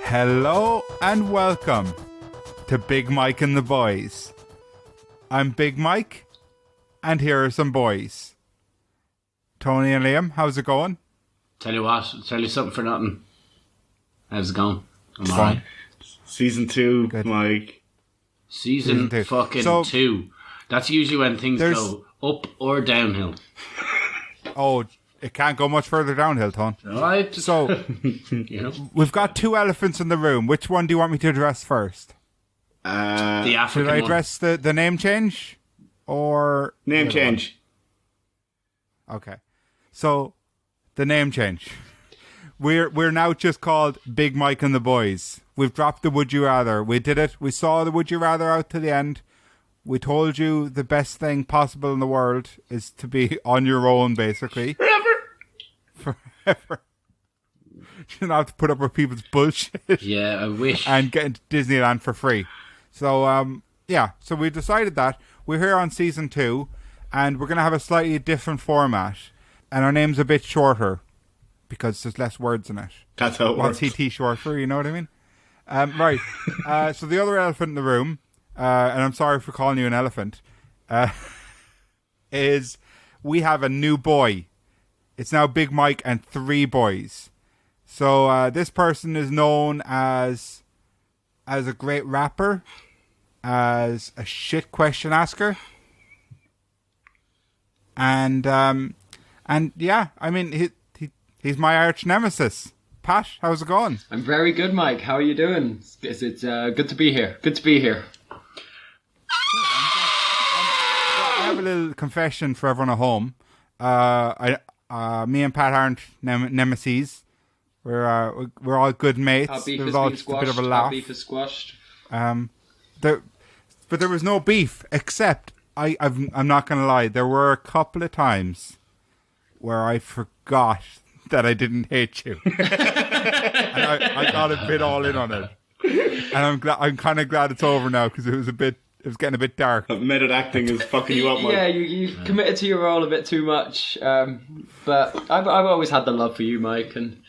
Hello and welcome to Big Mike and the Boys. I'm Big Mike, and here are some boys. Tony and Liam, how's it going? Tell you something for nothing. How's it going? I'm Fine. alright. Season 2, Good. Mike. Season two. fucking So, 2. That's usually when things there's- go up or downhill. Oh, it can't go much further downhill, Tony. Alright? So, You know? we've got two elephants in the room. Which one do you want me to address first? The Should African I one. address the name change? Or... Name the other one? change. Okay. So, the name change. We're now just called Big Mike and the Boys. We've dropped the Would You Rather. We did it. We saw the Would You Rather out to the end. We told you the best thing possible in the world is to be on your own, basically. Forever. You don't have to put up with people's bullshit Yeah, I wish. and get into Disneyland for free. So, yeah. So we decided that. We're here on season 2, and we're going to have a slightly different format. And our name's a bit shorter because there's less words in it. That's how it Well, works. CT short for, you know what I mean? Right. So the other elephant in the room, and I'm sorry for calling you an elephant, is we have a new boy. It's now Big Mike and 3 boys. So this person is known as a great rapper, as a shit question asker, and yeah, I mean he's my arch nemesis. Pat, how's it going? I'm very good, Mike. How are you doing? It's good to be here. Good to be here. I have a little confession for everyone at home. Me and Pat aren't nemesis. We're all good mates. Our beef It has was all been just a bit of squashed. a laugh. Our beef is squashed. But there was no beef, except I'm not going to lie. There were a couple of times where I forgot that I didn't hate you, and I got a bit all in on it. And I'm kind of glad it's over now because it was getting a bit dark. Method acting is fucking you up, Mike. Yeah, you committed to your role a bit too much. But I've always had the love for you, Mike, and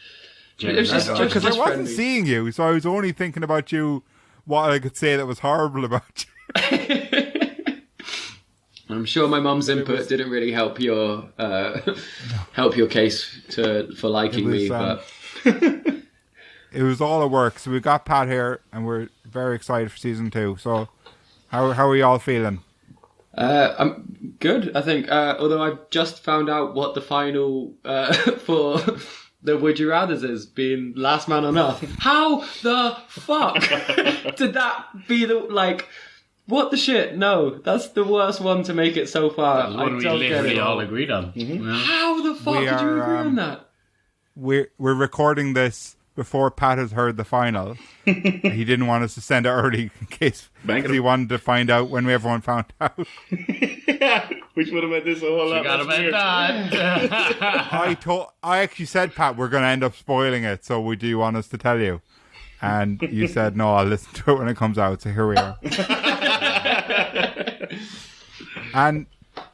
it was just Because I wasn't friendly. seeing you, so I was only thinking about you. What I could say that was horrible about you. I'm sure my mum's input didn't really help your case for liking me, was, but It was all a work. So we got Pat here, and we're very excited for season 2. So, how are you all feeling? I'm good, I think. Although I've just found out what the final for the Would You Rathers is, being Last Man on Earth. How the fuck did that be what the shit? No, that's the worst one to make it so far. That was one I we don't get literally it. all agreed on. Yeah. How the fuck We did you are, agree on that? We're recording this before Pat has heard the final. He didn't want us to send it early in case because he wanted to find out when everyone found out. Which would have made this a whole lot Forgot less about weird. that. I actually said, Pat, we're going to end up spoiling it. So do you want us to tell you? And you said, no, I'll listen to it when it comes out. So here we are. And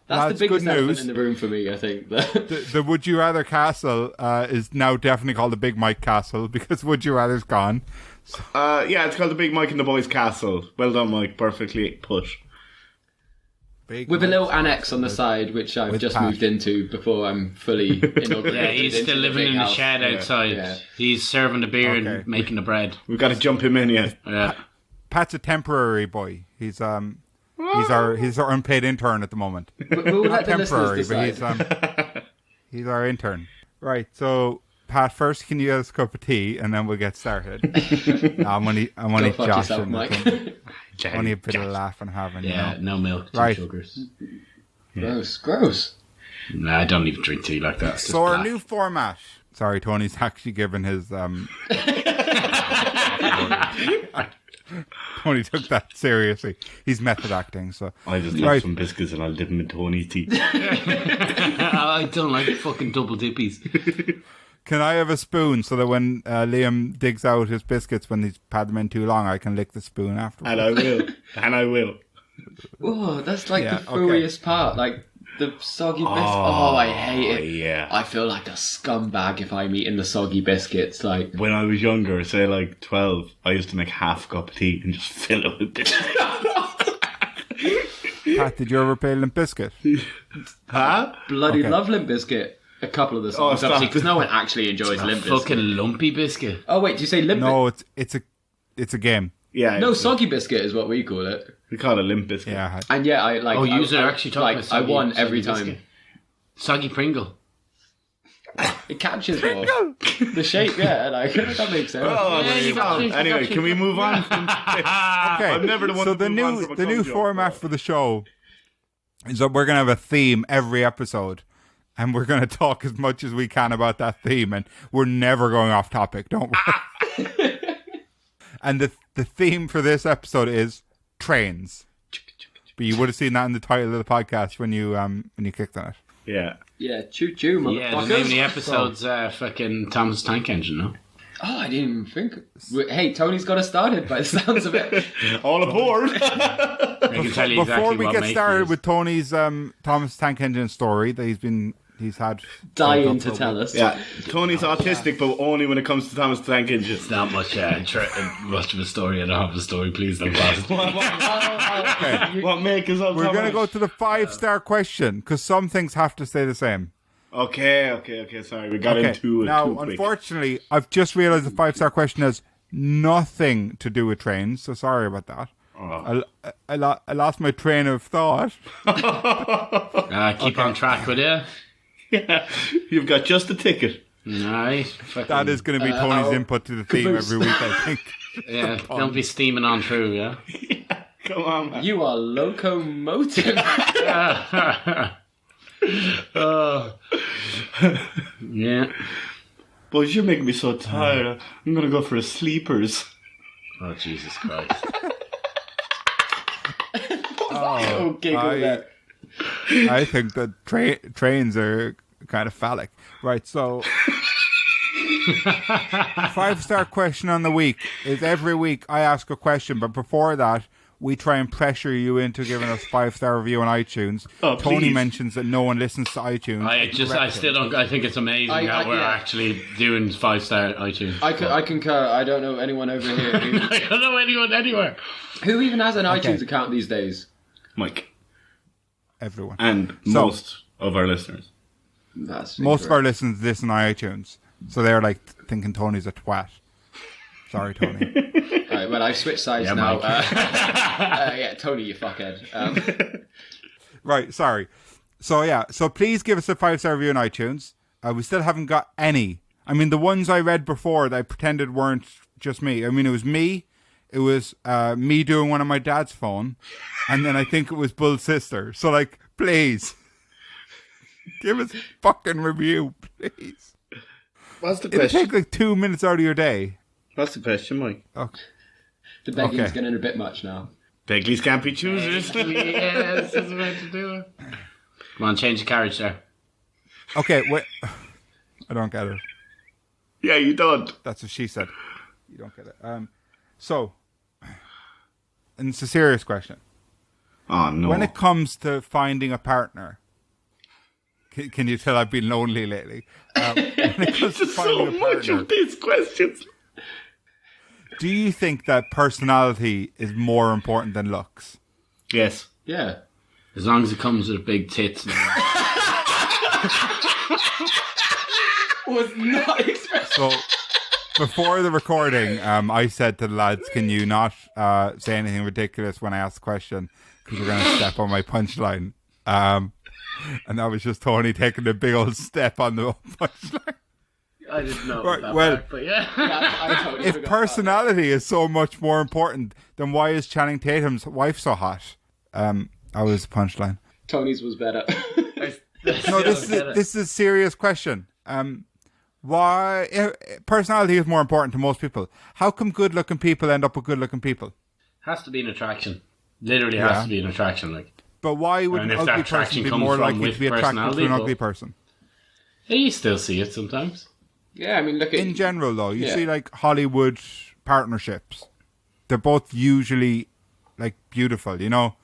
That's the good biggest elephant news. in the room for me, I think. The Would You Rather Castle is now definitely called the Big Mike Castle because Would You Rather's gone. Yeah, it's called the Big Mike and the Boys Castle. Well done, Mike. Perfectly put. Big With a Mike. little annex on the side, which I've With just Pat. moved into before I'm fully inaugurated. Yeah, he's into still living big in the house. shed outside. Yeah. He's serving the beer Okay. and making the bread. We've got to jump him in yet. Yeah. Pat's a temporary boy. He's our unpaid intern at the moment. We'll Not let the temporary, listeners but decide. he's our intern. Right. So Pat, first can you get us a cup of tea and then we'll get started. I'm only Go fuck yourself, joshing. Mike. Only a bit of laughing having. Yeah, You know? no milk, 2 Right. sugars. Gross. Nah, I don't even drink tea like that. It's just So our black. new format. Sorry, Tony's actually given his Tony took that seriously. He's method acting, so I just Right. love some biscuits and I'll dip them in Tony's tea. I don't like fucking double dippies. Can I have a spoon so that when Liam digs out his biscuits when he's had them in too long, I can lick the spoon afterwards? And I will. And I will. Oh, that's like Yeah, the furriest part. Like the soggy biscuits. Oh, I hate it. Yeah. I feel like a scumbag if I'm eating the soggy biscuits. Like, When I was younger, say like 12, I used to make half a cup of tea and just fill it with biscuits. Pat, did you ever play Limp Bizkit? Huh? bloody Okay. love Limp Bizkit. A couple of the songs, stop. obviously, because no one actually enjoys A Limp Bizkit. fucking lumpy biscuit. Oh wait, do you say Limp? No, it's a game. Yeah. No, it's- soggy biscuit is what we call it. We call it limp biscuit. Yeah. And yeah, I like. Oh, you I, are actually talking like. about soggy, I won soggy every biscuit. time. Soggy Pringle. It captures more the shape. Yeah, like that makes sense. Oh, Yeah, you got you, you anyway, got you. can we move on? From Okay. I'm never the one So to move on from a the new cum joke, format bro. for the show is that we're gonna have a theme every episode, and we're gonna talk as much as we can about that theme, and we're never going off topic. Don't worry. And the theme for this episode is trains. But you would have seen that in the title of the podcast when you clicked on it. Yeah. Yeah, choo choo, motherfuckers. Yeah, the name of the episode's fucking Thomas Tank Engine, no? Oh, I didn't even think. Hey, Tony's got us started by the sounds of it. All aboard. I can tell you Before exactly we what get make started it is. with Tony's Thomas Tank Engine story that he's had Dying to tell us. Yeah. Tony's autistic, but only when it comes to Thomas the Tank Engine. It's not much, much of a story. I don't have a story. Please don't pass it. What make is up? We're going to go to the 5-star question because some things have to stay the same. Okay. Sorry, we got into it Now, too quick. unfortunately, I've just realised the 5-star question has nothing to do with trains, so sorry about that. Oh. I lost my train of thought. Keep on track with you. Yeah, you've got just a ticket. Nice. That is going to be Tony's input to the theme every week, I think. Yeah, don't be steaming on through, yeah? Come on, man. You are locomotive. Yeah. Boys, you're making me so tired. I'm gonna go for a sleepers. Oh, Jesus Christ. Oh, giggle I- there. I think that trains are kind of phallic. Right, so 5-star question on the week is every week I ask a question, but before that, we try and pressure you into giving us 5-star review on iTunes. Oh, Tony please. mentions that no one listens to iTunes. I still don't. I think it's amazing how we're yeah. actually doing 5-star iTunes. I concur. I don't know anyone over here I don't know anyone anywhere. who even has an iTunes account these days. Mike. Everyone. And So- most of our listeners. That's Most of our incorrect. listeners listen on iTunes, so they're like thinking Tony's a twat. Sorry, Tony. Right, well, I've switched sides Yeah, now. Mike. Yeah, Tony, you fuckhead. Right, sorry. So please give us a 5-star review on iTunes. We still haven't got any. I mean, the ones I read before that I pretended weren't just me. I mean, it was me. It was me doing one on my dad's phone. And then I think it was Bull's sister. So, like, please. Give us a fucking review, please. What's the It'll take like 2 minutes out of your day. What's the question, Mike? Okay. The begging's Okay. getting a bit much now. Beglies can't be choosers. Yes, that's the way to do it. Come on, change the carriage there. Okay, wait. I don't get it. Yeah, you don't. That's what she said. You don't get it. So, and it's a serious question. Oh, no. When it comes to finding a partner, can you tell I've been lonely lately? When it comes to There's so finding a much partner, of these questions. do you think that personality is more important than looks? Yes. Yeah. As long as it comes with big tits. Was not expecting. So, before the recording, I said to the lads, can you not say anything ridiculous when I ask the question? Because we're going to step on my punchline. And that was just Tony taking a big old step on the punchline. I didn't know Right, that well- part, but yeah. I totally If forgot personality is so much more important, then why is Channing Tatum's wife so hot? That was the punchline. that. Tony's was better. No, this is a serious question. Why personality is more important to most people? How come good-looking people end up with good-looking people? Has to be an attraction. Literally has Yeah. to be an attraction. Like, But why would And an if that ugly person attraction be comes more from likely with to be attracted to personality, an ugly but- person? yeah, you still see it sometimes. Yeah, I mean, look at in general, though, you Yeah. see like Hollywood partnerships. They're both usually like beautiful, you know.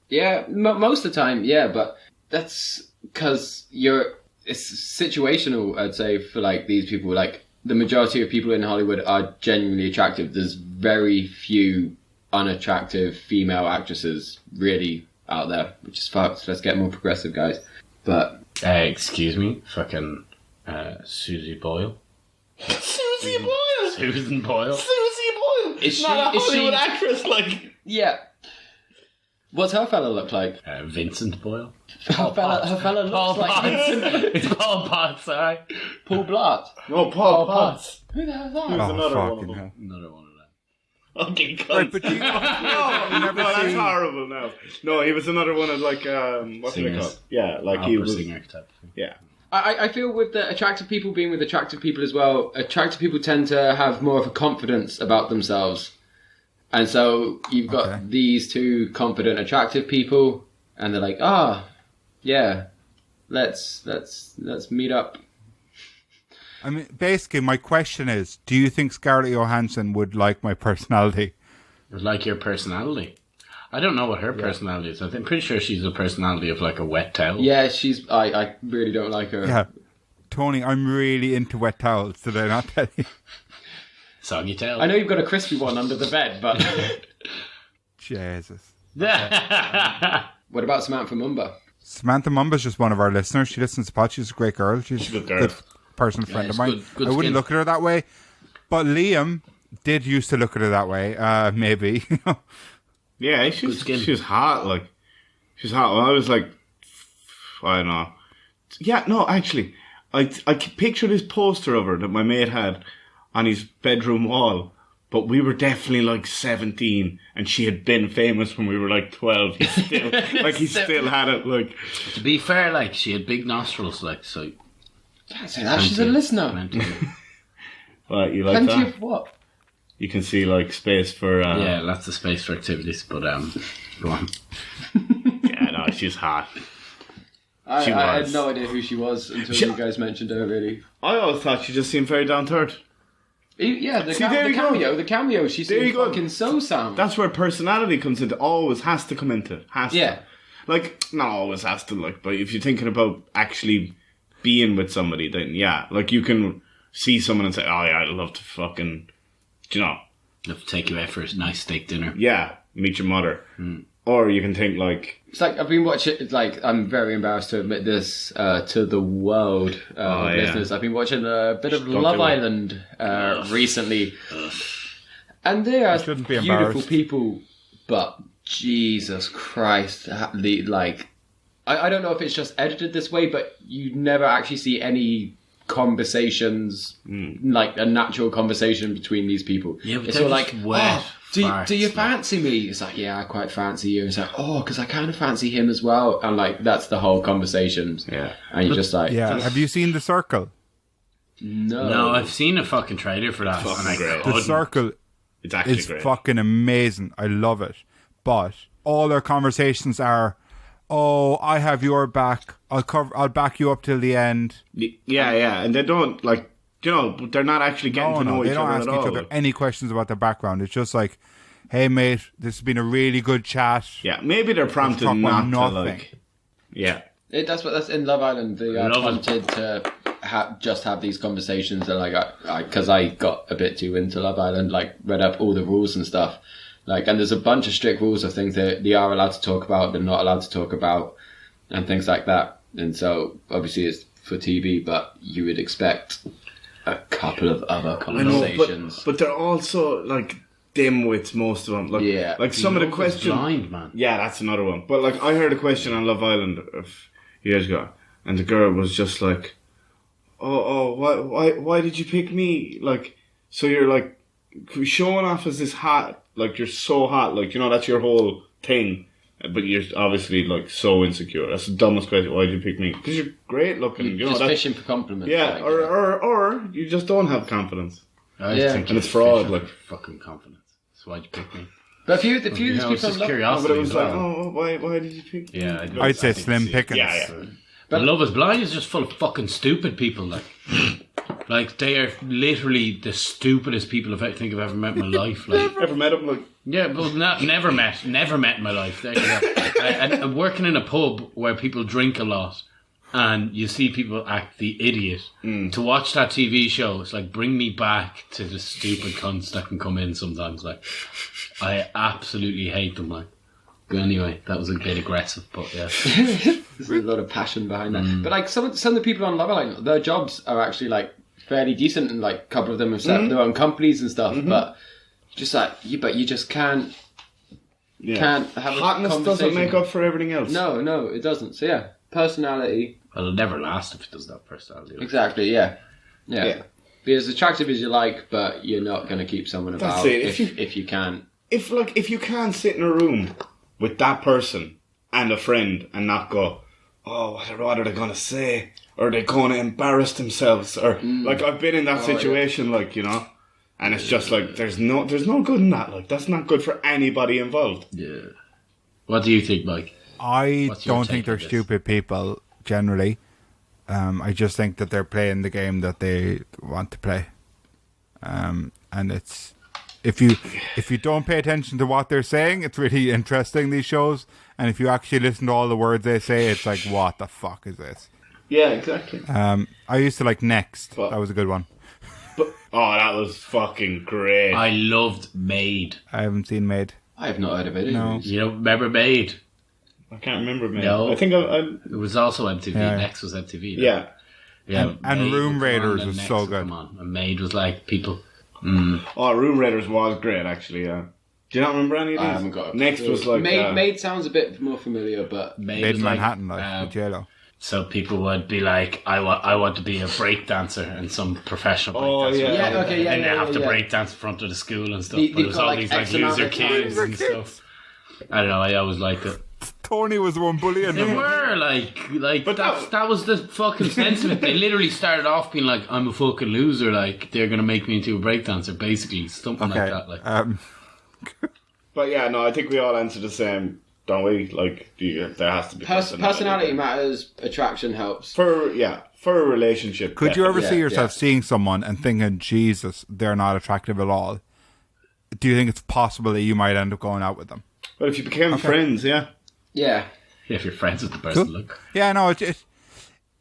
Yeah, most of the time, yeah, but that's because it's situational, I'd say, for like these people. Like the majority of people in Hollywood are genuinely attractive. There's very few unattractive female actresses really out there, which is fucked. Let's get more progressive, guys. But Excuse me, fucking Susie Boyle. Susie Boyle. Susan Boyle. Susie Boyle. Is Not she- a is she- Hollywood actress. Like yeah, what's her fella look like? Vincent Boyle. Her fella looks like Vincent. It's Paul Potts, sorry. Paul Blart. no, Paul Potts. Who the hell is that? There's another one of fucking them. hell. Another one of them. Okay, Right, cunt. but you, no, that's seen- horrible. No, he was another one of like what's it Singers. called? Yeah, like he Opera was. singer type thing. Yeah, I feel with the attractive people being with attractive people as well, attractive people tend to have more of a confidence about themselves. And so you've got Okay. these two confident, attractive people, and they're like, yeah, let's meet up. I mean, basically, my question is: do you think Scarlett Johansson would like my personality? Like your personality. I don't know what her personality is. I'm pretty sure she's a personality of like a wet towel. Yeah, I really don't like her. Yeah, Tony, I'm really into wet towels. Did I not tell you? Soggy towel. I know you've got a crispy one under the bed, but Jesus. what about Samantha Mumba? Samantha Mumba's just one of our listeners. She listens to pod. She's a great girl. She's a a good girl. good person, friend of it's mine. good I wouldn't skin. look at her that way. But Liam did used to look at her that way. Maybe. yeah, Good skin. she's hot. Like she's hot. Well, I was like, I don't know. Yeah, no, actually, I picture this poster of her that my mate had on his bedroom wall. But we were definitely like 17, and she had been famous when we were like 12. He still, he still had it. Like, To be fair, like, she had big nostrils, like, so... Can't say that. She's a listener. Plenty of- what, you like Plenty that? of what? You can see like space for. yeah, lots of space for activities, but, go on. Yeah, no, she's hot. She I was. had no idea who she was until She- you guys mentioned her. Really. I always thought she just seemed very down to earth. Yeah, the there you go. cameo. She There seemed you go. fucking so sound. That's where personality comes into. Always has to come into. Has to. Yeah. Like, not always has to, like, but if you're thinking about actually being with somebody, then yeah, like you can see someone and say, oh yeah, I'd love to fucking, you know, Have to take you out for a nice steak dinner. yeah, meet your mother. Or you can think like, It's like I've been watching. It's like I'm very embarrassed to admit this to the world Oh, yeah. listeners. I've been watching a bit of Don't Love do it. Island recently, and they are shouldn't be beautiful embarrassed. people. But Jesus Christ, I don't know if it's just edited this way, but you never actually see any conversations like a natural conversation between these people. Yeah, but it's they're all just like, wet do you farts, fancy me? It's like, yeah, I quite fancy you. It's like, oh, because I kind of fancy him as well. And like, that's the whole conversation. yeah, And you're just like, Yeah. Have you seen The Circle? no. No, I've seen a fucking trailer for that. Fucking and I great. The couldn't. Circle it's actually is great. fucking amazing. I love it. But all their conversations are, oh, I have your back. I'll back you up till the end. Yeah, and they don't like, you know, they're not actually getting to know They each don't other ask at each all. other any questions about their background. It's just like, hey mate, this has been a really good chat. Yeah, maybe they're prompted talk about not to nothing. like. Yeah, That's in Love Island. They are Love it. prompted to just have these conversations. And like, because I got a bit too into Love Island, like read up all the rules and stuff. Like, and there's a bunch of strict rules of things that they are allowed to talk about, they're not allowed to talk about, and things like that. And so, obviously, it's for TV, but you would expect a couple of other I know, conversations. but they're also like dimwits, most of them. Like, Yeah. like some of the Love is questions. Blind, man. Yeah, that's another one. But like, I heard a question on Love Island a few years ago, and the girl was just like, "Oh, why did you pick me? Like, so you're like showing off as this hot, like you're so hot, like you know that's your whole thing." But you're obviously like so insecure. That's the dumbest question. Why did you pick me? Because you're great looking. You know just that's, fishing for compliments. yeah, like, or you just don't have confidence. I Yeah. think And it's you're fraud, fishing like- for fucking confidence. So why'd you pick me? But a few of these You know, it's people just love. No, curiosity. but it was as like, well. oh, why did you pick me? Yeah, I'd say I think Slim so. Pickens. Yeah. But Love is Blind is just full of fucking stupid people. Like, Like, they are literally the stupidest people I think I've ever met in my life. Like, Ever met him? Like, yeah, but never met in my life. There you go. And working in a pub where people drink a lot, and you see people act the idiot. To watch that TV show, it's like, bring me back to the stupid cunts that can come in sometimes. Like, I absolutely hate them. Like, but anyway, that was a bit aggressive, but yeah. There's a lot of passion behind that. But like some of the people on Love Island, their jobs are actually like fairly decent, and like a couple of them have set up their own companies and stuff. But just like you just can't have hotness a conversation. doesn't make up for everything else. No, it doesn't. So yeah, personality. Well, it'll never last if it doesn't have personality. Exactly. Yeah. Be as attractive as you like, but you're not going to keep someone That's about it. if you can't. If you can't sit in a room with that person and a friend and not go, oh, what are they going to say? Or are they going to embarrass themselves? Or like, I've been in that situation, like, you know, and it's just like, there's no good in that. Like, that's not good for anybody involved. Yeah. What do you think, Mike? I What's your don't take think they're on this? stupid people generally. I just think that they're playing the game that they want to play. And it's if you don't pay attention to what they're saying, it's really interesting, these shows. And if you actually listen to all the words they say, it's like, what the fuck is this? Yeah, exactly. I used to like Next. Well- That was a good one. But, oh, that was fucking great. I loved Maid. I haven't seen Made. I have not heard of it. No. anyways. You know, remember Maid? I can't remember, man. No. I think I'm It was also MTV. Yeah. Next was MTV. yeah. Yeah. And Maid Room would come Raiders on, was and so Next would good. come on. And Maid was like people. Oh, Room Raiders was great, actually, yeah. Do you not remember any of these? I haven't got. Next was like... Maid sounds a bit more familiar, but Maid Made was in like, Manhattan, like with J-Lo. so people would be like, I want to be a break dancer and some professional break Oh, dancer. yeah. Yeah, okay, yeah, And they yeah, have to yeah. break dance in front of the school and stuff. They- But they've it was got, all like, these like X amount loser of kids time. and stuff. I don't know. I always liked it. Tony was the one bullying They them. were like But that was the fucking sense of it. They literally started off being like, I'm a fucking loser. Like, they're gonna make me into a breakdancer, basically, something like Okay. that. Like, But yeah, no, I think we all answer the same, don't we? Like, there has to be personality matters. Attraction helps. For a relationship. Could you ever definitely. see yourself yeah. seeing someone and thinking, Jesus, they're not attractive at all? Do you think it's possible that you might end up going out with them? But if you became friends, yeah. Yeah. if you're friends with the person, Cool. look. Yeah, no,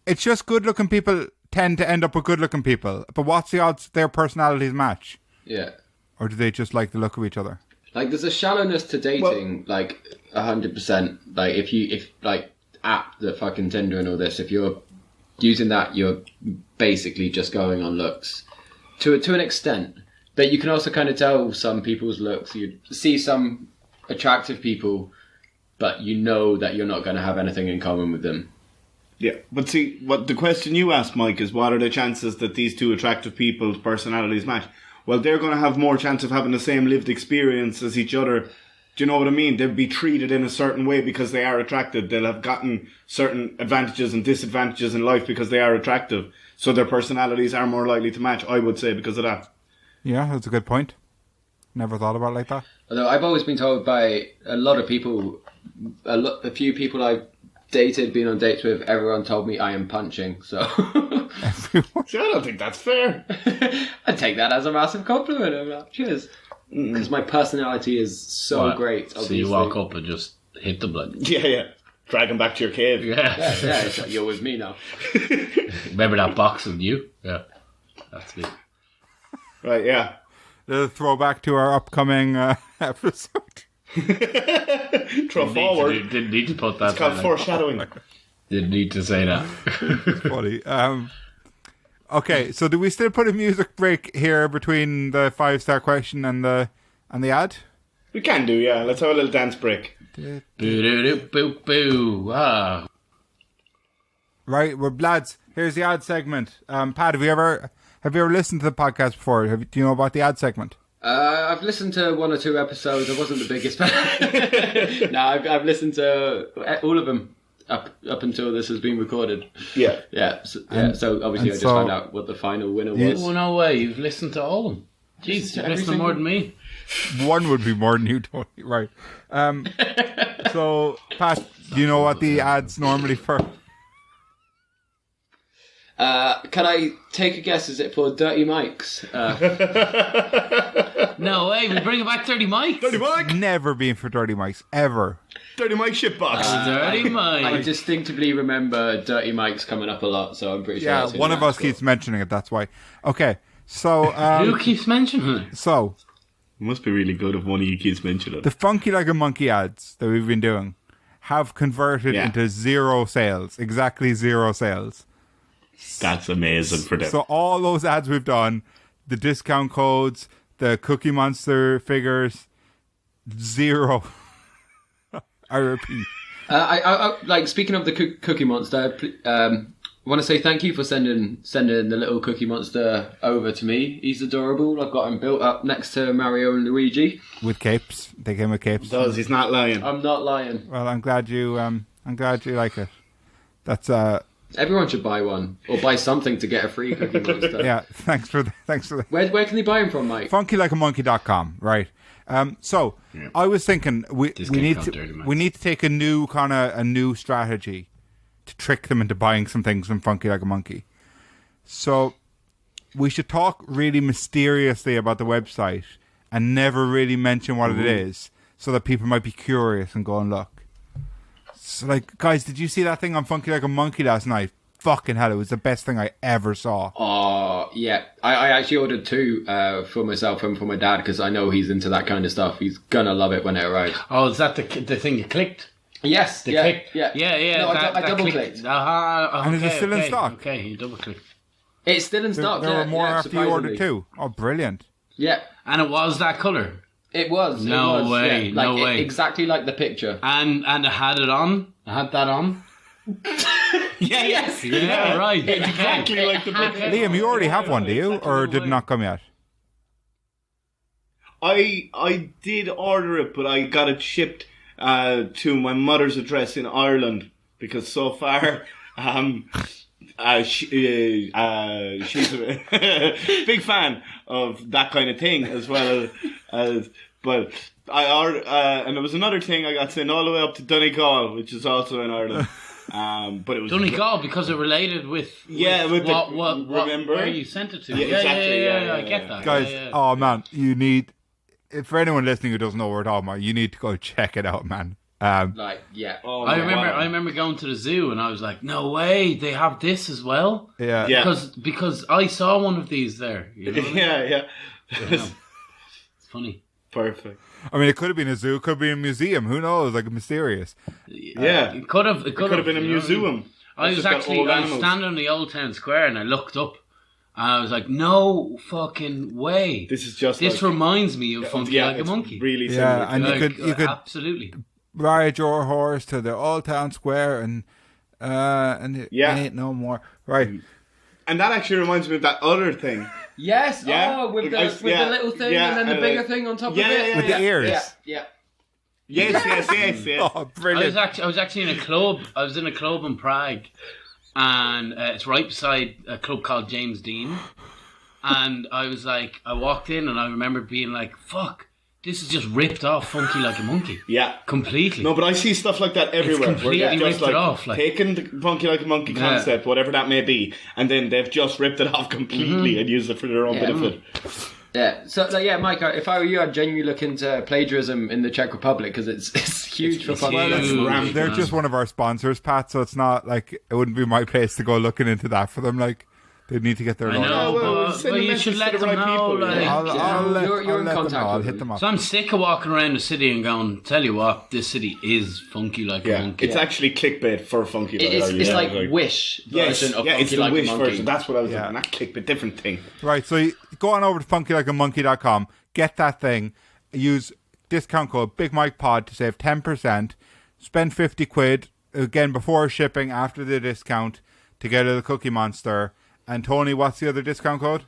it's just good-looking people tend to end up with good-looking people. But what's the odds their personalities match? Yeah. Or do they just like the look of each other? Like, there's a shallowness to dating, like 100%. Like, if like app the fucking Tinder and all this, if you're using that, you're basically just going on looks to an extent. But you can also kind of tell some people's looks. You see some attractive people, but you know that you're not going to have anything in common with them. Yeah, but see, what the question you asked, Mike, is what are the chances that these two attractive people's personalities match? Well, they're going to have more chance of having the same lived experience as each other. Do you know what I mean? They'll be treated in a certain way because they are attractive. They'll have gotten certain advantages and disadvantages in life because they are attractive. So their personalities are more likely to match, I would say, because of that. Yeah, that's a good point. Never thought about it like that. Although I've always been told by a lot of people, a few people I've dated, been on dates with, everyone told me I am punching. So See, I don't think that's fair. I take that as a massive compliment. I'm like, cheers. Because my personality is so What? great. So Obviously. you walk up and just hit them like, Yeah. Drag them back to your cave. yeah. Yeah, it's like, you're with me now. Remember that box of you? Yeah, that's me. Right, yeah. The throwback to our upcoming episode. Throw forward. Didn't need to put that. It's called there. foreshadowing. Didn't need to say that. Funny. Okay, so do we still put a music break here between the 5-star question and the ad? We can do, yeah. Let's have a little dance break. Boo doo doo boo boo. Ah. Right, well, lads, here's the ad segment. Pat, have you ever listened to the podcast before? Do you know about the ad segment? I've listened to 1 or 2 episodes. I wasn't the biggest fan. No, I've listened to all of them up until this has been recorded. Yeah. Yeah. So obviously I just found out what the final winner was. Oh, no way. You've listened to all of them. Jeez, you've listened to more than me. One would be more than you, Tony. Right. So, Pat, do you know what the ad's normally for? Can I take a guess? Is it for Dirty Mike's? No way, we bring it back Dirty Mike. Dirty Mike! Never been for Dirty Mike's, ever. Dirty Mike shitbox. Dirty Mike. I distinctly remember Dirty Mike's coming up a lot, so I'm pretty sure. Yeah, that's who one the of us man's keeps called. mentioning it, that's why. Okay, so... Who keeps mentioning it? So, It must be really good if one of you keeps mentioning the it. Funky Like a Monkey ads that we've been doing have converted Yeah. into 0 sales. Exactly 0 sales. That's amazing for them. So all those ads we've done, the discount codes, the Cookie Monster figures, 0. I repeat. I like speaking of the Cookie Monster. I want to say thank you for sending the little Cookie Monster over to me. He's adorable. I've got him built up next to Mario and Luigi. With capes. They came with capes. He's not lying. I'm not lying. Well, I'm glad you like it. That's Everyone should buy one or buy something to get a free Cookie Monster. yeah, thanks for the Where can they buy them from, Mike? FunkyLikeAMonkey.com, right? So I was thinking we need code Dirty Mice. we need to take a new strategy to trick them into buying some things from Funky Like a Monkey. So we should talk really mysteriously about the website and never really mention what it is, so that people might be curious and go and look. So, like, guys, did you see that thing on Funky Like a Monkey last night? Fucking hell, it was the best thing I ever saw. Oh, yeah. I actually ordered 2 for myself and for my dad because I know he's into that kind of stuff. He's gonna love it when it arrives. Oh, is that the thing you clicked? Yes, The yeah, click? yeah. Yeah. No, that I double clicked. clicked. And is it still in stock? Okay, you double clicked. It's still in stock. There yeah, were more yeah, after you ordered surprisingly. too. Oh, brilliant. Yeah, And it was that colour. it was. No it was, way, yeah. no Like, way. Exactly like the picture. And I had it on. I had that on. Yes. Yeah, right. Exactly like the picture. Liam, you already have one, do you? Or did it not come yet? I did order it, but I got it shipped to my mother's address in Ireland because so far, she's a big fan of that kind of thing as well as. But I ordered, and there was another thing I got sent all the way up to Donegal, which is also in Ireland. But it was Donegal, because it related with with what remember where you sent it to. Yeah, exactly, I yeah. get that. Guys, yeah. oh man, you need... For anyone listening who doesn't know what we're talking about, you need to go check it out, man. Like, yeah. Oh, I my God. remember going to the zoo and I was like, no way, they have this as well. Yeah. Yeah. Because I saw one of these there. You know what I mean? Yeah. It's funny. Perfect. I mean, it could have been a zoo, could have been a museum. Who knows? Like, mysterious. Yeah. It could have. It could have been a you know what I mean? museum. I was standing on the Old Town Square and I looked up and I was like, no fucking way. This is just This like, reminds me of Funky Like a it's Monkey. Really Yeah, similar. and you could absolutely. ride your horse to the Old Town Square and it ain't no more. Right. And that actually reminds me of that other thing. Yes. Yeah. Oh, with the I- with yeah, the little thing yeah, and then the and, bigger thing on top yeah, of it. yeah, With the ears. Yeah. Yes. Oh, brilliant. I was actually in a club. I was in a club in Prague, and it's right beside a club called James Dean. And I was like, I walked in, and I remember being like, "Fuck, this is just ripped off Funky Like a Monkey." Yeah. Completely. No, but I see stuff like that everywhere. Where completely they've just ripped it off, like- taken the Funky Like a Monkey Yeah. concept, whatever that may be, and then they've just ripped it off completely and used it for their own Yeah. benefit. Yeah. So, like, yeah, Mike, if I were you, I'd genuinely look into plagiarism in the Czech Republic because it's huge for fun. huge. Well, They're just one of our sponsors, Pat, so it's not like it wouldn't be my place to go looking into that for them. Like, they need to get their I own. know, well, but send a you message should to let the them right know. people, Like, yeah. I'll let You're in them know. contact I'll with hit them. them up. So I'm sick of walking around the city and going, tell you what, this city is funky like a Yeah, monkey. it's actually clickbait for Funky Like It's yeah, like Wish Yes, version of yeah, it's Funky the Like Wish a Monkey. version. That's what I was Yeah. thinking. Not clickbait, different thing. Right, so you go on over to FunkyLikeAMonkey.com, get that thing, use discount code BigMikePod to save 10%, spend 50 quid, again, before shipping, after the discount, to get the Cookie Monster. And Tony, what's the other discount code?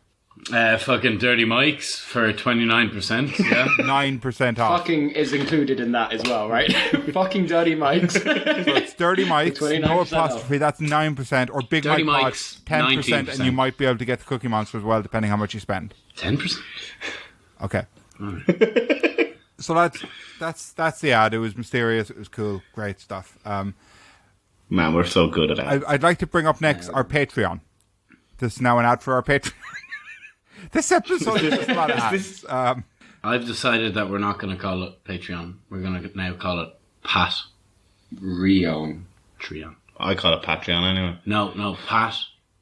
Fucking Dirty Mike's for 29%. Yeah. 9% off. Fucking is included in that as well, right? Fucking Dirty Mike's. So it's Dirty Mike's, 29% no off. apostrophe, that's 9%, or Big Dirty Mike Mike's, Pod, 10%, and you 19%. might be able to get the Cookie Monster as well, depending how much you spend. 10%. Okay. So that's the ad. It was mysterious, it was cool, great stuff. Man, we're so good at that. I'd like to bring up next our Patreon. This is now an ad for our Patreon. This episode is just a lot of ads. I've decided that we're not going to call it Patreon. We're going to now call it Patreon. I call it Patreon anyway. No, Pat.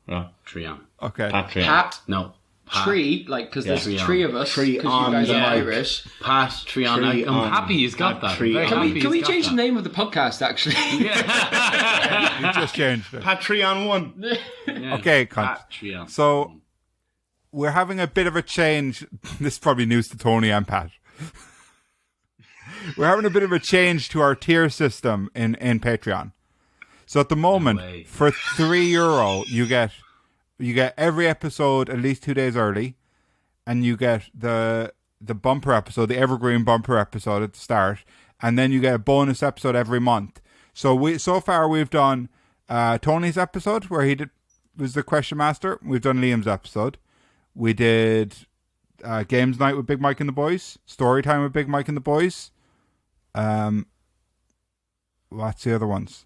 Right. Treon. Okay. Patreon. Pat. No. Pat. Tree, like, because there's Treon. three of us. Tree Because on you guys the are mic. Irish. Pat Treon. Tree I'm on. happy he's got that. Tree Very on. happy Can we he's change got the name of the podcast, actually? that. You just changed it. Patreon 1. Yeah. Okay, cunt. Pat Treon. So we're having a bit of a change. This is probably news to Tony and Pat. We're having a bit of a change to our tier system in Patreon. So at the moment, way. for €3, you get every episode at least 2 days early, and you get the bumper episode, the evergreen bumper episode at the start, and then you get a bonus episode every month. So far we've done Tony's episode where he was the question master. We've done Liam's episode. We did games night with Big Mike and the boys, story time with Big Mike and the boys. What's the other ones?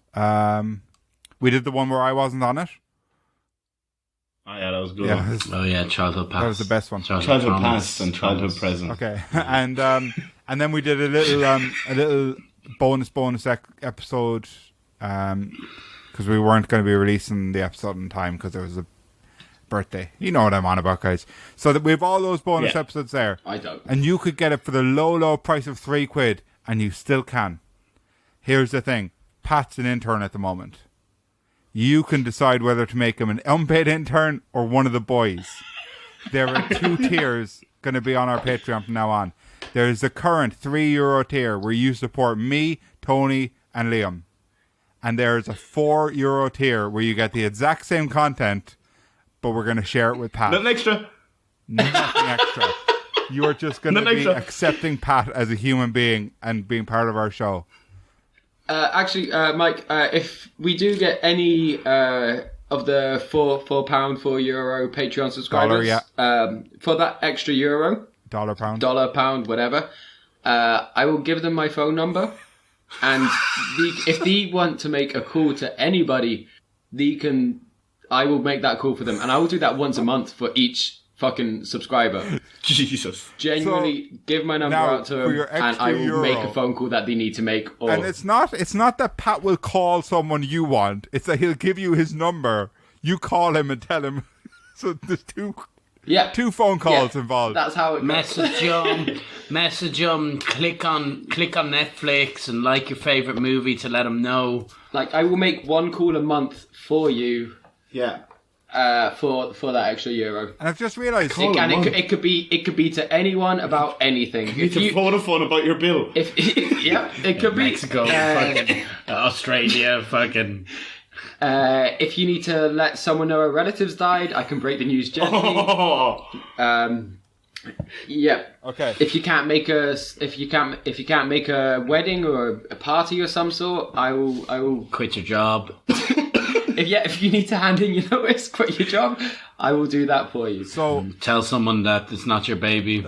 We did the one where I wasn't on it. Oh, yeah, that was good. Yeah, Oh yeah, childhood past. that was the best one. Childhood promise. past and childhood Promise. present. Okay, and then we did a little bonus episode because we weren't going to be releasing the episode in time because there was a birthday. You know what I'm on about, guys. So that we have all those bonus Yeah. episodes there, I don't. and you could get it for the low price of £3, and you still can. Here's the thing: Pat's an intern at the moment. You can decide whether to make him an unpaid intern or one of the boys. There are 2 tiers going to be on our Patreon from now on. There's the current €3 tier where you support me, Tony, and Liam. And there's a €4 tier where you get the exact same content, but we're going to share it with Pat. Nothing extra. Nothing extra. You are just going to Nothing be extra. accepting Pat as a human being and being part of our show. Actually, Mike, if we do get any of the £4 Patreon subscribers, for that extra euro, Dollar pound. dollar, pound, whatever, I will give them my phone number, and if they want to make a call to anybody, I will make that call for them, and I will do that once a month for each fucking subscriber. Jesus. Genuinely, give my number now, out to for them, your and extra I will make euro- a phone call that they need to make. Or And it's not that Pat will call someone you want. It's that he'll give you his number. You call him and tell him. So there's two phone calls involved. That's how it goes. Message him. Click on Netflix and like your favorite movie to let him know. Like, I will make one call a month for you, Yeah. for that extra euro. And I've just realised. It could be to anyone about anything. It's a Vodafone about your bill. It could be Mexico, fucking Australia, fucking. if you need to let someone know a relative's died, I can break the news gently. Oh. Yeah. Okay. If you can't make a wedding or a party or some sort, I will. Quit your job. If you need to hand in your notice, quit your job, I will do that for you. So Tell someone that it's not your baby.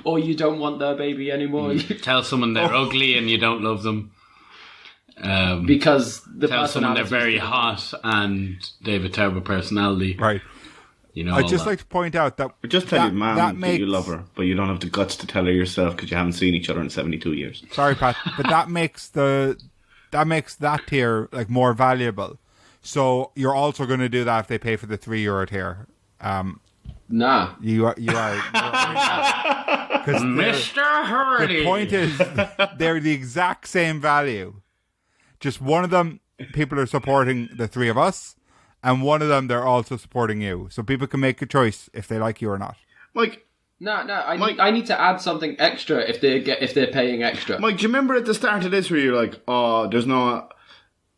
Or you don't want their baby anymore Tell someone they're ugly and you don't love them. because the Tell someone they're personality's very different. hot and they have a terrible personality. right. You know. I'd all just that. like to point out that Just tell your mom that makes, you love her, but you don't have the guts to tell her yourself because you haven't seen each other in 72 years. Sorry, Pat, but that makes that tier like more valuable. So you're also going to do that if they pay for the €3 tier. Nah. You are. Because Mr. Hurdy. the point is, they're the exact same value. Just one of them, people are supporting the 3 of us, and one of them, they're also supporting you. So people can make a choice if they like you or not. Mike, No. Mike- I need to add something extra if they're paying extra. Mike, do you remember at the start of this where you're like, oh, there's no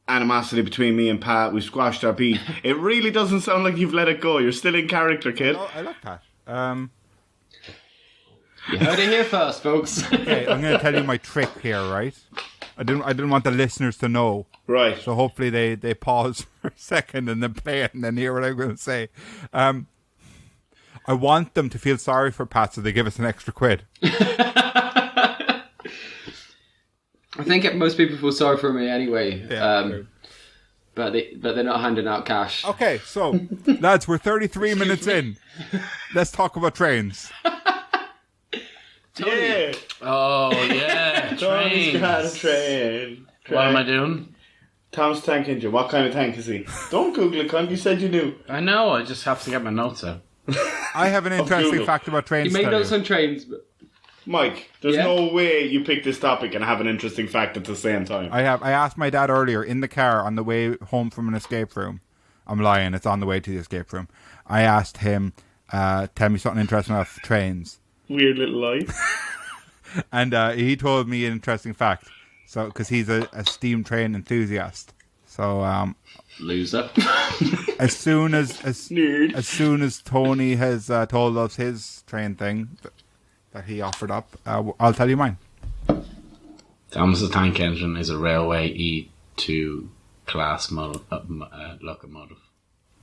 animosity between me and Pat, we squashed our beef. It really doesn't sound like you've let it go. You're still in character, kid. Oh, I like that. You heard it here first, folks. Okay, I'm going to tell you my trick here, right? I didn't want the listeners to know. Right. So hopefully they pause for a second and then play it and then hear what I'm going to say. I want them to feel sorry for Pat so they give us an extra £1. I think most people feel sorry for me anyway. Yeah, true. but they're not handing out cash. Okay, so lads, we're 33 minutes in. Let's talk about trains. Yeah. Oh yeah, Tony's got a trains. train. What am I doing? Tom's tank engine. What kind of tank is he? Don't Google it, cunt. You said you knew. I know. I just have to get my notes out. I have an interesting Google. fact about trains. You made to tell notes you. on trains, but Mike, there's Yeah? no way you pick this topic and have an interesting fact at the same time. I asked my dad earlier in the car on the way home from an escape room. I'm lying. It's on the way to the escape room. I asked him, tell me something interesting about trains. Weird little lie. And he told me an interesting fact. So, because he's a steam train enthusiast. So, loser. as soon as Nerd. as soon as Tony has told us his train thing that he offered up, I'll tell you mine. Thomas the Tank Engine is a railway E2 class locomotive.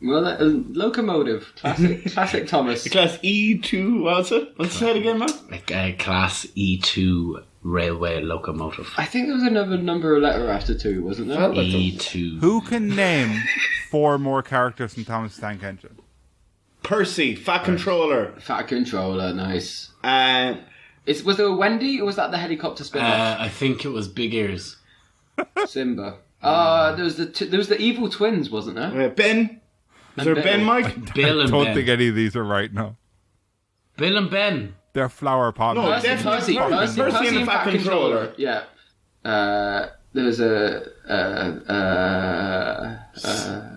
Well, locomotive. Classic Thomas. Class E2, what's it? Let's say it again, man. A class E2 railway locomotive. I think there was another number or letter after 2, wasn't there? Felt like E2. Who can name 4 more characters from Thomas the Tank Engine? Percy, Fat Controller. Fat controller, nice. And Was there a Wendy, or was that the helicopter spin-off? I think it was Big Ears. Simba. There was the evil twins, wasn't there? Ben. Is there And Ben, Ben. Mike? Bill I and don't Ben. think any of these are right now. Bill and Ben. They're flower pot. No, men. definitely. Percy Percy and the Fat Controller. Yeah. There was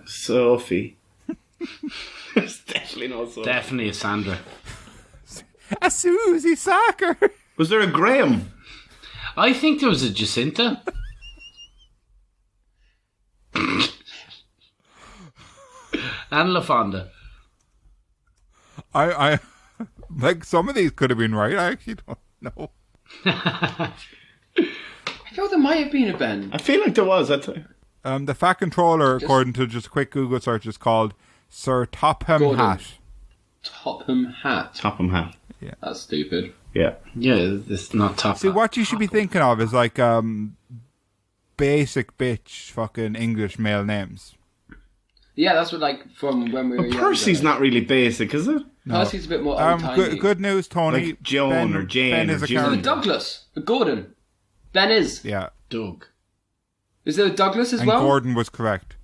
Sophie. It's definitely not Sophie. Definitely a Sandra. A Susie Sacker. Was there a Graham? I think there was a Jacinta. And LaFonda. I like some of these could have been right. I actually don't know. I feel there might have been a Ben. I feel like there was. The Fat Controller, according to just a quick Google search, is called Sir Topham Gordon. Hatt. Topham Hat. Topham Hat. That's stupid. Yeah. Yeah, it's not top. See, what you should be thinking of is like basic bitch fucking English male names. Yeah, that's what, like, from when we were But younger. Percy's not really basic, is it? Percy's a bit more old-timey. Good news, Tony. Like Joan or Jane Ben or is a June. So character. Douglas. Gordon. Ben is. Yeah, Doug. Is there a Douglas as and well? Gordon was correct.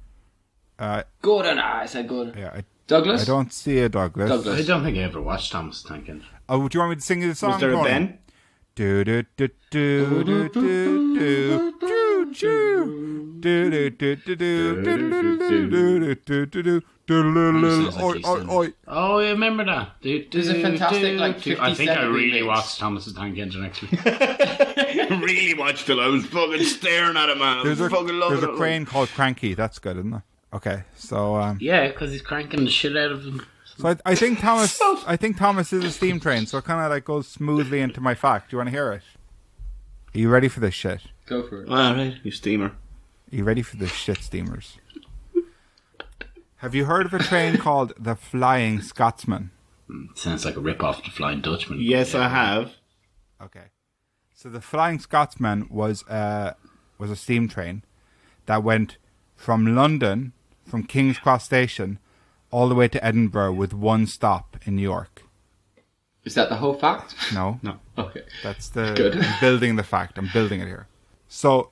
Gordon. I said Gordon. Yeah, Douglas? I don't see a Douglas. Douglas. I don't think I ever watched Thomas the Tank Engine. Oh, do you want me to sing you the song? Was there a Tony? Ben? Do do do do do do do do do do do do do do do do do do. Oi oi oi! Oh, I remember that. There's a fantastic, like, I 50 think I Cent really remix. watched Thomas the Tank Engine, actually. Really watched it. I was fucking staring at it, man. I was There's fucking loving a it. crane called Cranky. That's good, isn't it? Okay, so Yeah, because he's cranking the shit out of them. so I think Thomas is a steam train, so it kind of like goes smoothly into my fact. Do you want to hear it? Are you ready for this shit? Go for it. All right, you steamer. Are you ready for this shit, steamers? Have you heard of a train called the Flying Scotsman? Sounds like a rip-off to Flying Dutchman. Yes, I have. Okay. So the Flying Scotsman was a steam train that went from London, from King's Cross Station, all the way to Edinburgh with one stop in New York. Is that the whole fact? No, Okay. that's the Good. I'm building the fact. I'm building it here. So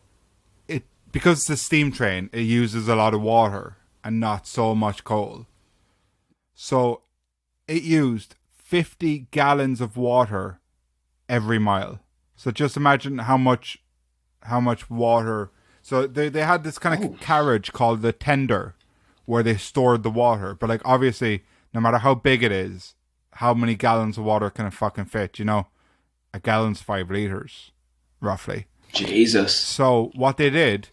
because it's a steam train, it uses a lot of water and not so much coal. So it used 50 gallons of water every mile. So just imagine how much water. So they had this kind of carriage called the tender where they stored the water. But like obviously, no matter how big it is, how many gallons of water can it fucking fit? You know, a gallon's 5 liters, roughly. Jesus. So what they did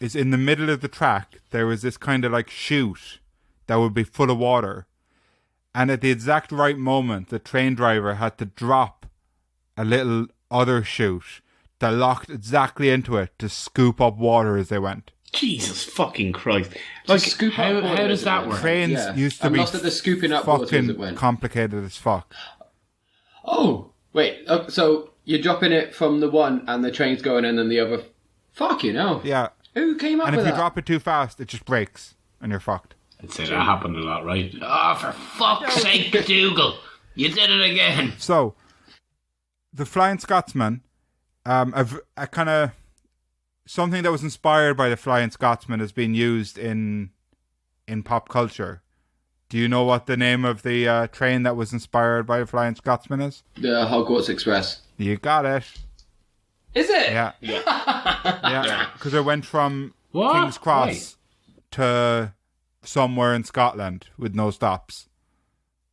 is in the middle of the track, there was this kind of like chute that would be full of water. And at the exact right moment, the train driver had to drop a little other chute that locked exactly into it to scoop up water as they went. Jesus fucking Christ. Like, Like, scoop how- up water how as does it that went. work? Trains Yeah. used to I'm be lost at the scooping up water as it fucking went. complicated as fuck. Oh, wait. So you're dropping it from the one and the train's going in and the other. Fuck you know. Yeah. Who came up And with if you that? drop it too fast, it just breaks and you're fucked. I'd say that happened a lot, right? Oh, for fuck's sake, Dougal. You did it again. So, the Flying Scotsman, a kind of something that was inspired by the Flying Scotsman has been used in pop culture. Do you know what the name of the train that was inspired by the Flying Scotsman is? The Hogwarts Express. You got it. Is it? Yeah. Yeah. Because it went from What? King's Cross to somewhere in Scotland with no stops,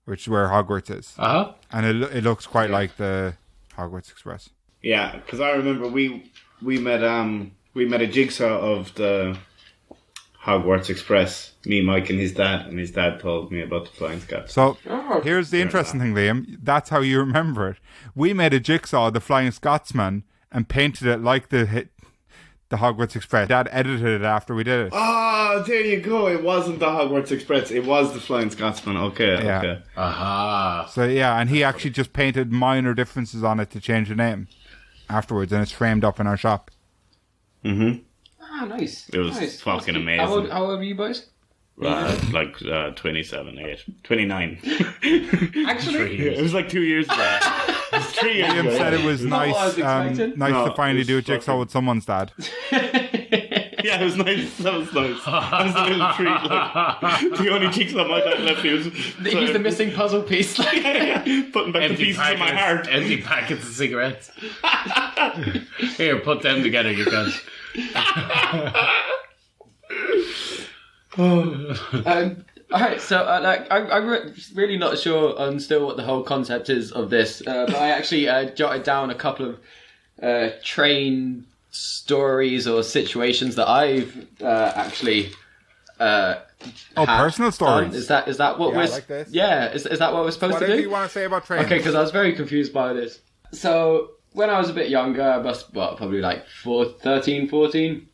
which is where Hogwarts is. Uh-huh. And it looks quite like the Hogwarts Express. Yeah, because I remember we met a jigsaw of the Hogwarts Express. Me, Mike, and his dad told me about the Flying Scots. So Oh. here's the interesting thing, Liam. That's how you remember it. We made a jigsaw of the Flying Scotsman and painted it like the Hogwarts Express. Dad edited it after we did it. Oh, there you go. It wasn't the Hogwarts Express. It was the Flying Scotsman. Okay, Yeah. okay. Aha. So yeah, and he actually just painted minor differences on it to change the name afterwards, and it's framed up in our shop. Mm-hmm. Ah, nice. It was Nice. fucking That's cute. amazing. How old are you boys? Like 27, 29. Actually, It was like 2 years ago. It was 3 years Liam ago. said it was Not what I nice, was expecting. nice No, to finally it do a was jigsaw fucking- with someone's dad. Yeah, it was nice. That was nice. That was a little treat. Like, the only jigsaw my dad left me was he's the missing puzzle piece. Like, putting back the pieces of my heart. Empty packets of cigarettes. Here, put them together, you guys. Alright, so I'm really not sure on still what the whole concept is of this, but I actually jotted down a couple of train stories or situations that I've actually had Personal stories. done. Is that what Yeah, I we're like this. Yeah, is that what we're supposed Whatever to do? you want to say about trains. Okay, because I was very confused by this. So, when I was a bit younger, I must, probably like 13, 14,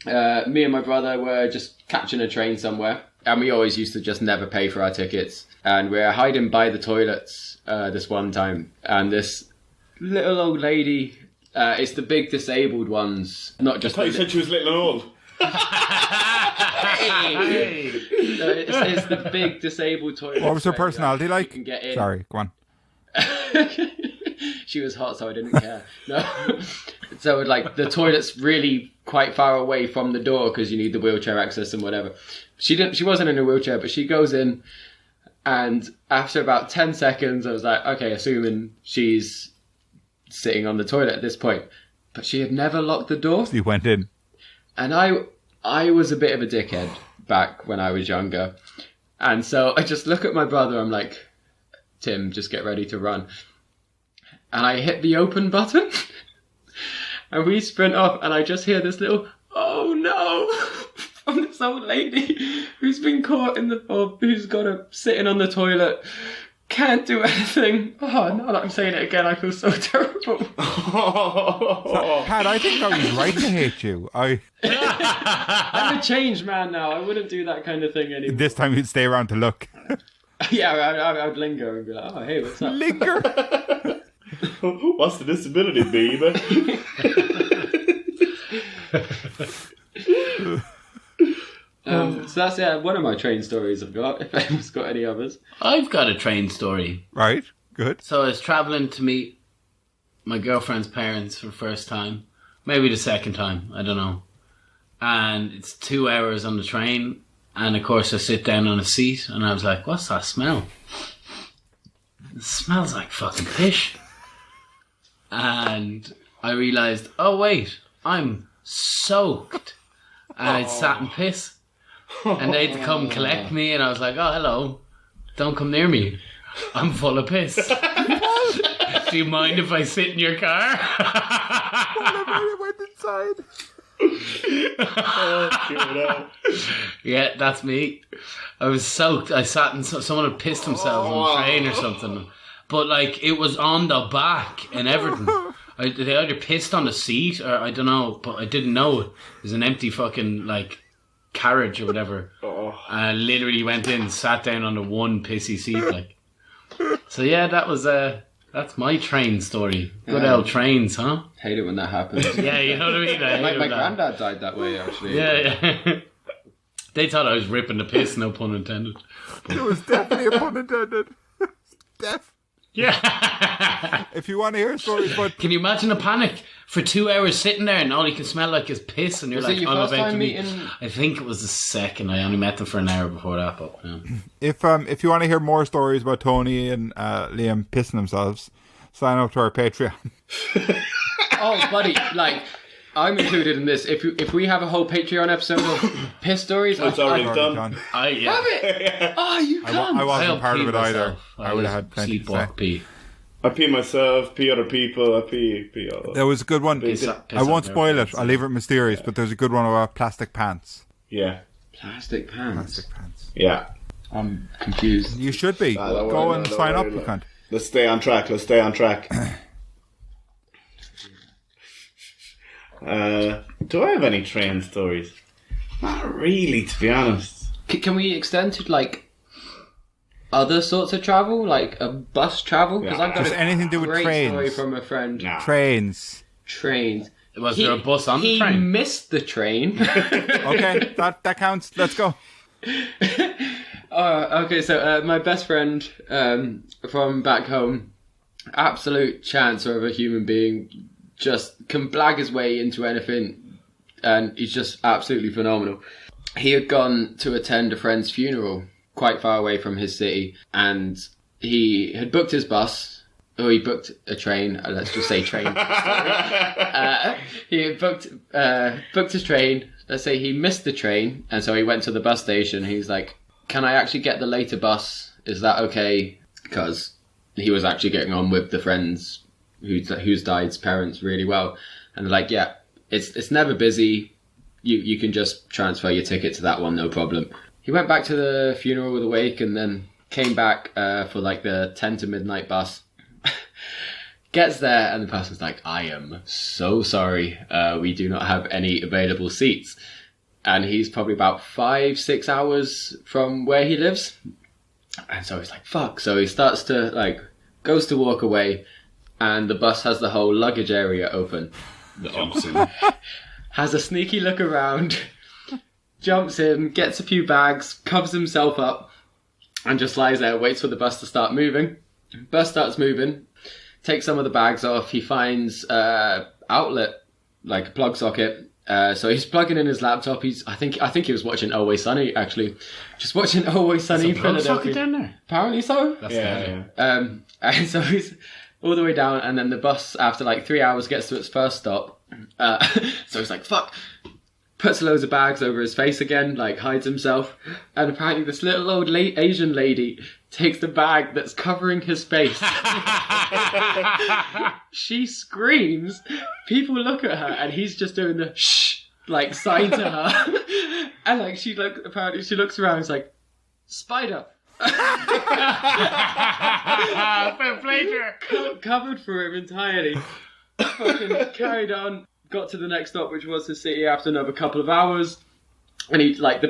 me and my brother were just catching a train somewhere, and we always used to just never pay for our tickets. And we were hiding by the toilets this one time, and this little old lady, it's the big disabled ones, not just I thought you said she was little and old. it's the big disabled toilet. What was her personality like? You can get in. Sorry, go on. She was hot, so I didn't care. No. So, like, the toilet's really quite far away from the door because you need the wheelchair access and whatever. She wasn't in a wheelchair, but she goes in, and after about 10 seconds, I was like, okay, assuming she's sitting on the toilet at this point. But she had never locked the door. You went in. And I was a bit of a dickhead back when I was younger. And so I just look at my brother, I'm like, Tim, just get ready to run. And I hit the open button. And we sprint off, and I just hear this little, oh no, from this old lady who's been caught in the, or who's got her sitting on the toilet, can't do anything. Oh, now that I'm saying it again, I feel so terrible. Pat, I think I was right to hate you. I'm a changed man now. I wouldn't do that kind of thing anymore. This time you'd stay around to look. Yeah, I'd linger and be like, oh, hey, what's up? Linger. What's the disability, baby? So that's one of my train stories I've got, if anyone's got any others. I've got a train story. Right, good. So I was travelling to meet my girlfriend's parents for the first time. Maybe the second time, I don't know. And it's 2 hours on the train. And of course I sit down on a seat and I was like, what's that smell? It smells like fucking fish. And I realised, oh wait, I'm soaked. And I'd sat in piss. And they'd come collect me and I was like, oh hello, don't come near me. I'm full of piss. Do you mind if I sit in your car? I went inside. Yeah, that's me. I was soaked. I sat in. Someone had pissed themselves on the train or something. But like, it was on the back and everything. They either pissed on the seat or I don't know. But I didn't know it was an empty fucking like carriage or whatever. I literally went in, sat down on the one pissy seat. Like, so yeah, that was That's my train story. Good old trains, huh? Hate it when that happens. Yeah, you know what I mean? I hate My that. granddad died that way, actually. Yeah. They thought I was ripping the piss, no pun intended. It was definitely a pun intended. Yeah. If you want to hear stories about... Can you imagine the panic for 2 hours sitting there and all you can smell like is piss and you're Was it like, your I'm first about time to meet... meeting- I think it was the second. I only met them for an hour before that, but yeah. If you want to hear more stories about Tony and Liam pissing themselves, sign up to our Patreon. Oh, buddy, like, I'm included in this. If we have a whole Patreon episode of piss stories, It's already done. Done. Yeah. Have it? Oh, you I can't. wasn't I'll part pee of it either. myself. I would have had plenty to say. sleepwalk pee. I pee myself, pee other people, I pee all. There was a good one. Piss I won't spoil it. I'll leave it mysterious, but there's a good one about plastic pants. Yeah. Plastic pants. Plastic pants. Yeah. I'm confused. You should be. don't Go worry, and don't sign up, worry, you look. cunt. Let's stay on track. Do I have any train stories? Not really, to be honest. Can we extend to, like, other sorts of travel? Like a bus travel? Because Yeah. I've got Just a anything to do with great trains. story from a friend. Nah. Trains. Trains. Was there a bus on the train? He missed the train. Okay, that counts. Let's go. Okay, so my best friend from back home, absolute chancer of a human being, just can blag his way into anything, and he's just absolutely phenomenal. He had gone to attend a friend's funeral quite far away from his city, and he had booked his bus, or he booked a train, let's just say train. He had booked his train. Let's say he missed the train, and so he went to the bus station. He's like, can I actually get the later bus? Is that okay? Because he was actually getting on with the friends who's died's parents really well. And they're like, yeah, it's never busy. You can just transfer your ticket to that one, no problem. He went back to the funeral with a wake and then came back for like the 10 to midnight bus. Gets there and the person's like, I am so sorry. We do not have any available seats. And he's probably about 5-6 hours from where he lives. And so he's like, fuck. So he starts to goes to walk away, and the bus has the whole luggage area open. Has a sneaky look around, jumps in, gets a few bags, covers himself up, and just lies there, waits for the bus to start moving. Bus starts moving, takes some of the bags off. He finds outlet, like a plug socket. So he's plugging in his laptop. I think he was watching Always Sunny, actually. Just watching Always Sunny in Plug socket Philadelphia. down there. Apparently so. That's Yeah. And so he's all the way down, and then the bus, after like 3 hours, gets to its first stop. So he's like, fuck. Puts loads of bags over his face again, like hides himself. And apparently this little old Asian lady takes the bag that's covering his face. She screams. People look at her, and he's just doing the shh, like, sign to her. And like apparently she looks around and is like, spider. Covered for him entirely. Fucking carried on. Got to the next stop, which was the city, after another couple of hours. And he, like,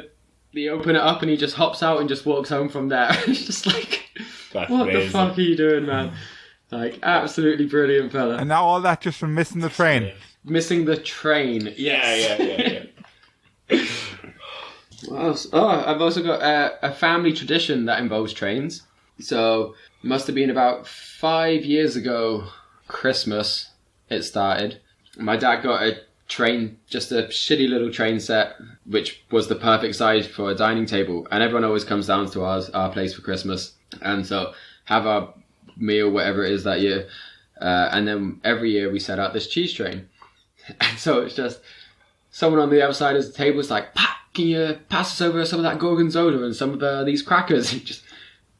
they open it up and he just hops out and just walks home from there. It's just like, That's what amazing. the fuck are you doing, man? Like, absolutely brilliant fella. And now all that just from missing the train. Missing the train. Yeah. What else? Oh, I've also got a family tradition that involves trains. So, it must have been about 5 years ago, Christmas, it started. My dad got a train, just a shitty little train set, which was the perfect size for a dining table. And everyone always comes down to our place for Christmas. And so, have our meal, whatever it is that year. And then every year we set out this cheese train. And so it's just someone on the other side of the table is like, Pat, can you pass us over some of that gorgonzola and some of these crackers? And just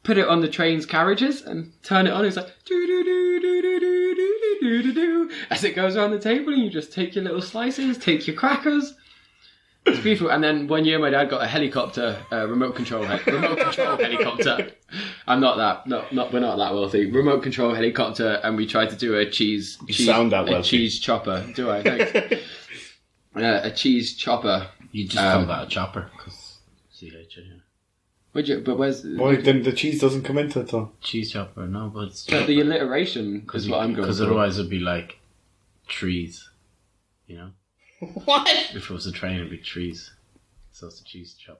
put it on the train's carriages and turn it on. It's like, do-do-do-do-do-do-do-do-do-do, as it goes around the table, and you just take your little slices, take your crackers. It's beautiful. And then one year my dad got a helicopter, remote control helicopter. I'm not that, we're not that wealthy. Remote control helicopter, and we tried to do a cheese sound that wealthy. cheese chopper. Do I? Thanks. A cheese chopper. You just call that a chopper, because CH, yeah. But where's Why then the cheese doesn't come into it though? Cheese chopper, no, but it's the alliteration? Is what I'm going because for. otherwise it'd be like trees, you know. What? If it was a train, it'd be trees. So it's a cheese chopper.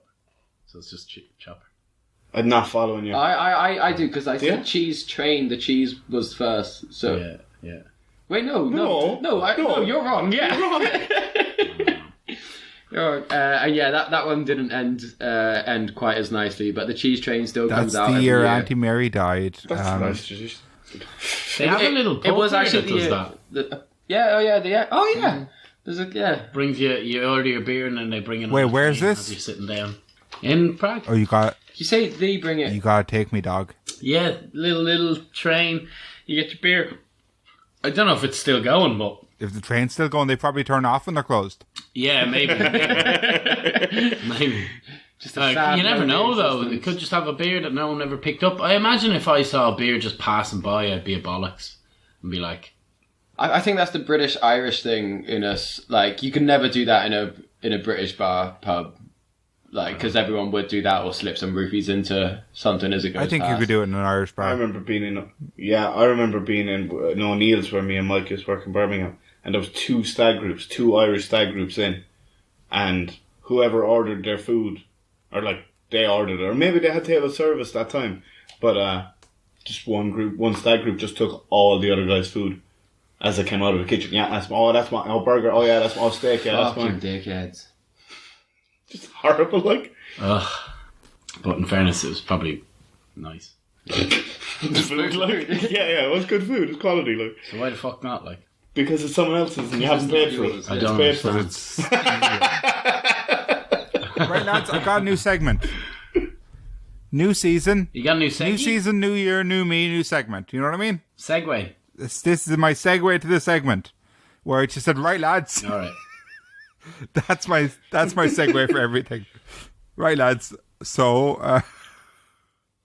So it's just chopper. I'm not following you. I do because I Yeah. said cheese train. The cheese was first. So Yeah. wait, no, you're wrong. Yeah, you're wrong. And yeah, that one didn't end quite as nicely, but the cheese train still That's comes out. the every year year. Auntie Mary died. That's a nice tradition. They have a little pub It was here actually that does that. yeah. There's a Brings you order your beer and then they bring it. Wait, on the where's train this? As you're sitting down in Prague. Oh, you You say they bring it. gotta take me, dog. Yeah, little train. You get your beer. I don't know if it's still going, but If the train's still going, they probably turn off when they're closed. yeah, maybe. Maybe. Just a sad You never lonely know, though. They existence. could just have a beer that no one ever picked up. I imagine if I saw a beer just passing by, I'd be a bollocks and be like, I think that's the British Irish thing in us. Like you can never do that in a British pub, like because everyone would do that or slip some roofies into something as it goes. I think you past. could do it in an Irish I bar. remember being in O'Neill's where me and Mike used to work in Birmingham, and there was two Irish stag groups in, and whoever ordered their food, or like they ordered it, or maybe they had table service that time, but just one stag group just took all the other guys' food as they came out of the kitchen. Yeah, that's my burger. Oh yeah, that's my steak. Yeah, that's Fucking mine. dickheads. Just horrible, like. ugh. But in fairness, it was probably nice. Food, like, yeah, it was good food. It's quality, like, So why the fuck not? Like, because it's someone else's and you haven't paid for it. I It's don't paid for understand. it. Right, lads, I've got a new segment. New season. You got a new New segue? season, new year, new me, new segment. You know what I mean? Segue. This is my segue to the segment where I just said, right, lads. All right. That's my segue for everything. Right, lads. So,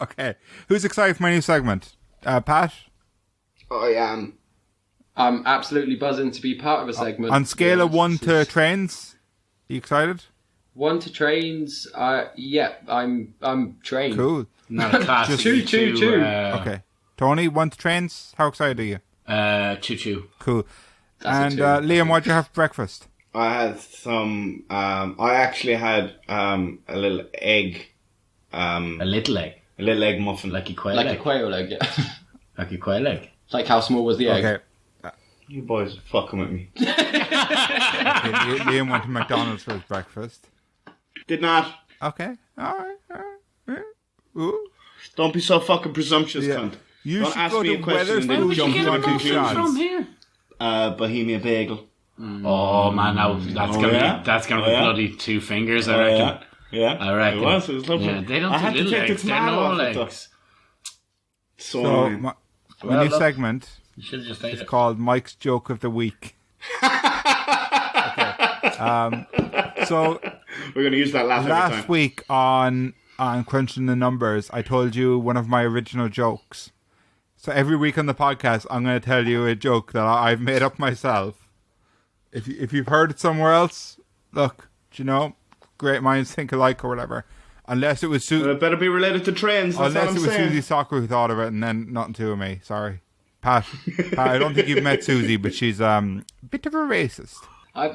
okay. Who's excited for my new segment? Pat? I am. I'm absolutely buzzing to be part of a segment. On scale of 1 to This is- trains, are you excited? 1 to trains. Yeah, I'm trained. Cool. Not a class. Just- choo choo. Okay. Tony, 1 to trains? How excited are you? Choo choo. Cool. That's a And two. Liam, what'd you have for breakfast? I had some. I actually had a little egg. A little egg. A little egg muffin. Like a quail Like egg. a quail egg, yeah. Like a quail egg. Like how small was the egg? Okay. You boys are fucking with me. Liam went to McDonald's for his breakfast. Did not. Okay. All right. Yeah. Ooh. Don't be so fucking presumptuous, Yeah. cunt. You Don't should ask go me to a question and then Weatherspoons jump if you to want conclusions. shots. here? Bohemia bagel. Oh man, that's Oh, gonna yeah? be Oh, be yeah? bloody 2 fingers, I Oh, reckon. yeah. Yeah. I reckon. It was lovely. Yeah, they don't I do had to little take the eggs. They're tomato normal off it, though. eggs. So So, annoying. my Well, new look. segment You should have just ate is it. called Mike's Joke of the Week. So, We're going to use that laugh every last time. week on Crunching the Numbers, I told you one of my original jokes. So every week on the podcast, I'm going to tell you a joke that I've made up myself. If you've heard it somewhere else, look, do you know, great minds think alike or whatever. Unless it was It better be related to trains. That's unless what it I'm was saying. Susie Soccer who thought of it, and then nothing to me. Sorry, Pat. I don't think you've met Susie, but she's a bit of a racist. I've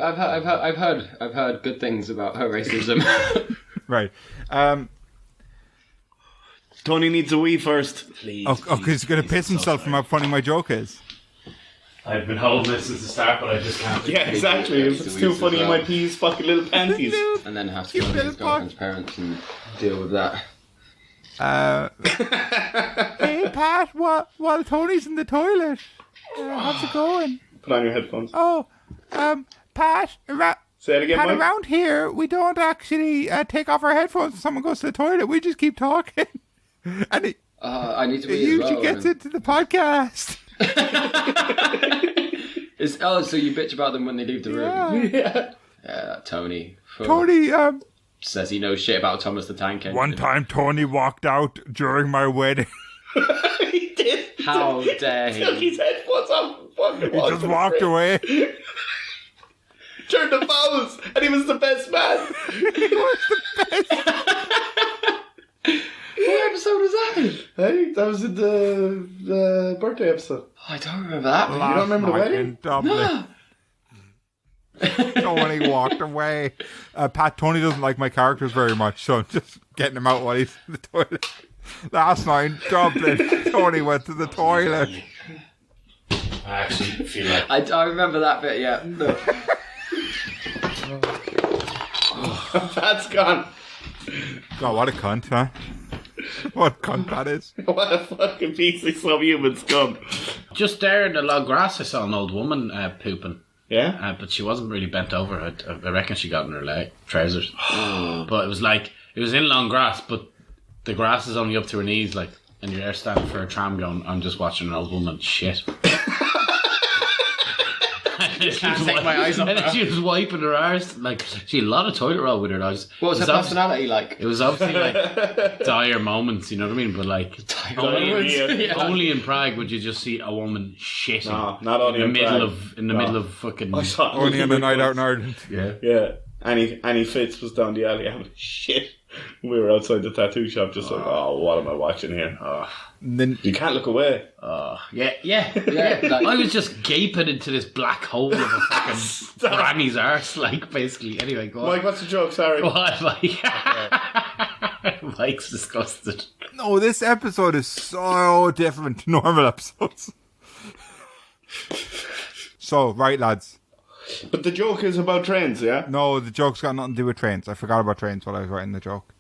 heard good things about her racism. Right. Tony needs a wee first. Please. Okay, he's going to piss himself from how funny my joke is. I've been holding this since the start, but I just can't. Yeah, exactly. If it's too funny, you might pee his fucking little panties. And then have to You go to his little girlfriend's parents and deal with that. Hey, Pat, while Tony's in the toilet, how's it going? Put on your headphones. Oh, Pat, Say it again, Pat, Mike. around here, we don't actually take off our headphones when someone goes to the toilet. We just keep talking. And it I need to be usually as well. gets into the podcast. So you bitch about them when they leave the room. Yeah. Yeah, that Tony. Tony, Says he knows shit about Thomas the Tank Engine. one time Tony walked out during my wedding. He did. How dare Took he? his headphones off and fucking He just walked away. Turned the phones, and he was the best man. He was the best. That was in the birthday episode. I don't remember that. You don't remember the Last night wedding? in Dublin. Tony walked away. Pat, Tony doesn't like my characters very much, so I'm just getting him out while he's in the toilet. Last night in Dublin, Tony went to the toilet. I actually feel like I remember that bit, yeah. No. Pat's gone. God, what a cunt, huh? What a cunt that is. What a fucking piece of subhuman scum. just there in the long grass, I saw an old woman pooping. Yeah? But she wasn't really bent over. I reckon she got in her trousers. But it was in long grass, but the grass is only up to her knees, like, and you're there standing for a tram going, I'm just watching an old woman shit. Can't take my eyes off And then her. she was wiping her arse. Like, she had a lot of toilet roll with her. What was her personality like? It was obviously like dire moments, you know what I mean? But like, moments, yeah. only in Prague would you just see a woman shitting. No, not only in in the middle Prague. in the middle of fucking. I saw Only on a night out in Ireland. Yeah. Yeah. Annie Fitz was down the alley having shit. We were outside the tattoo shop just like, oh, what am I watching here? And then You can't look away. Yeah. Like- I was just gaping into this black hole of a fucking granny's arse, like, basically. Anyway, go on. Mike, what's the joke? Sorry. Go on, Mike. Mike's disgusted. no, this episode is so different to normal episodes. So, right, lads. But the joke is about trains, yeah? No, the joke's got nothing to do with trains. I forgot about trains while I was writing the joke.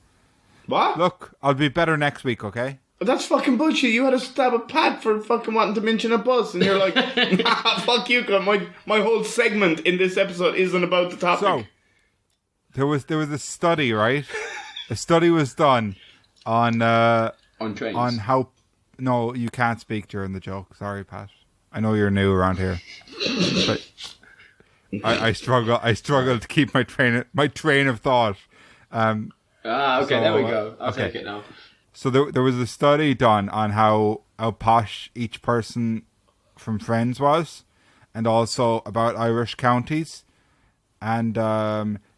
What? Look, I'll be better next week, okay? That's fucking bullshit. You had a stab at Pat for fucking wanting to mention a bus, and you're like, nah, fuck you, cunt. My whole segment in this episode isn't about the topic. So, there was a study, right? A study was done on trains. on how. No, you can't speak during the joke. Sorry, Pat. I know you're new around here, but I struggle. I struggle to keep my train of thought. Okay, So, there we go. I'll okay. take it now. So there was a study done on how posh each person from Friends was, and also about Irish counties, and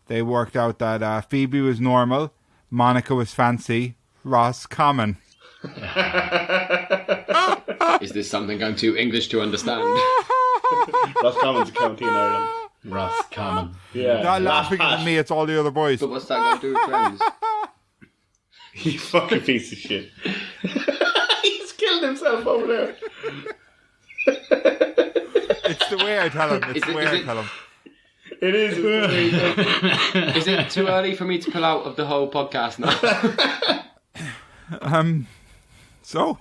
they worked out that Phoebe was normal, Monica was fancy, Ross common. Is this something I'm too English to understand? That's Common's county in Ireland. Ross Common. Yeah. Not laughing at me, it's all the other boys. But what's that going to do with friends? You fucking piece of shit. He's killed himself over there. It's the way I tell him. It's Is the it- way is I it- tell him. It is. Is it too early for me to pull out of the whole podcast now? So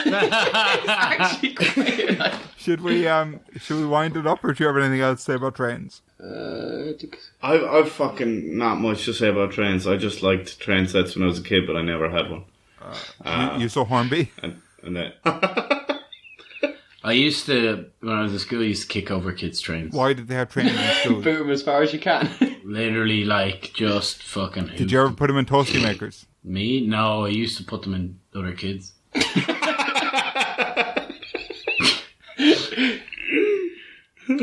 Actually, quite. should we wind it up, or do you have anything else to say about trains? I've fucking not much to say about trains. I just liked train sets when I was a kid, but I never had one. You so Hornby? And then I used to, when I was in school, I used to kick over kids' trains. Why did they have trains in school? Boot them as far as you can. Literally, like, just fucking. Did you ever put them in toasty makers? Me? No, I used to put them in other kids.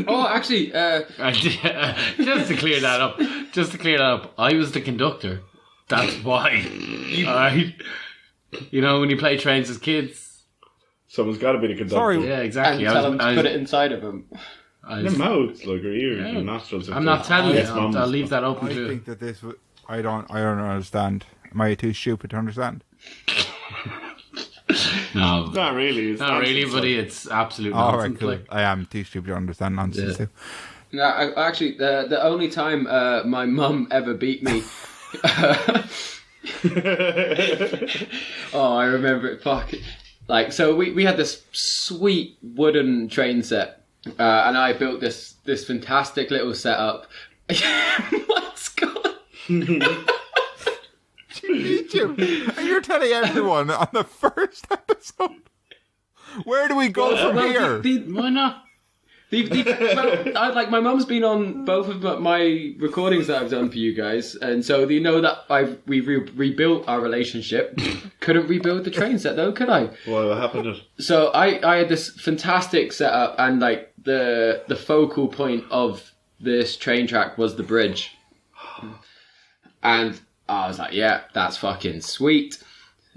Oh, actually, Just to clear that up, I was the conductor. That's why. Alright? You know, when you play trains as kids. someone's got to be the conductor. Sorry. Yeah, and exactly. tell them to put it inside of them. Your mouth, like your ears, your nostrils. I'm not telling you. Yes, Mum. I'll leave that open I to think that this. I don't understand. Am I too stupid to understand? No. Not really. It's Not really, nonsense, buddy. like. It's absolute All nonsense. right, cool. Like, I am too stupid to understand nonsense Yeah. too. No, actually, the only time my mum ever beat me. Oh, I remember it. Fuck. Like, so we had this sweet wooden train set, and I built this fantastic little setup. What's gone? Did you? And you're telling everyone on the first episode. Where do we go from here? why not? Like my mum's been on both of my recordings that I've done for you guys, and so you know that we rebuilt our relationship. Couldn't rebuild the train set though, could I? Well, what happened? So I had this fantastic setup, and like the focal point of this train track was the bridge, and I was like, yeah, that's fucking sweet.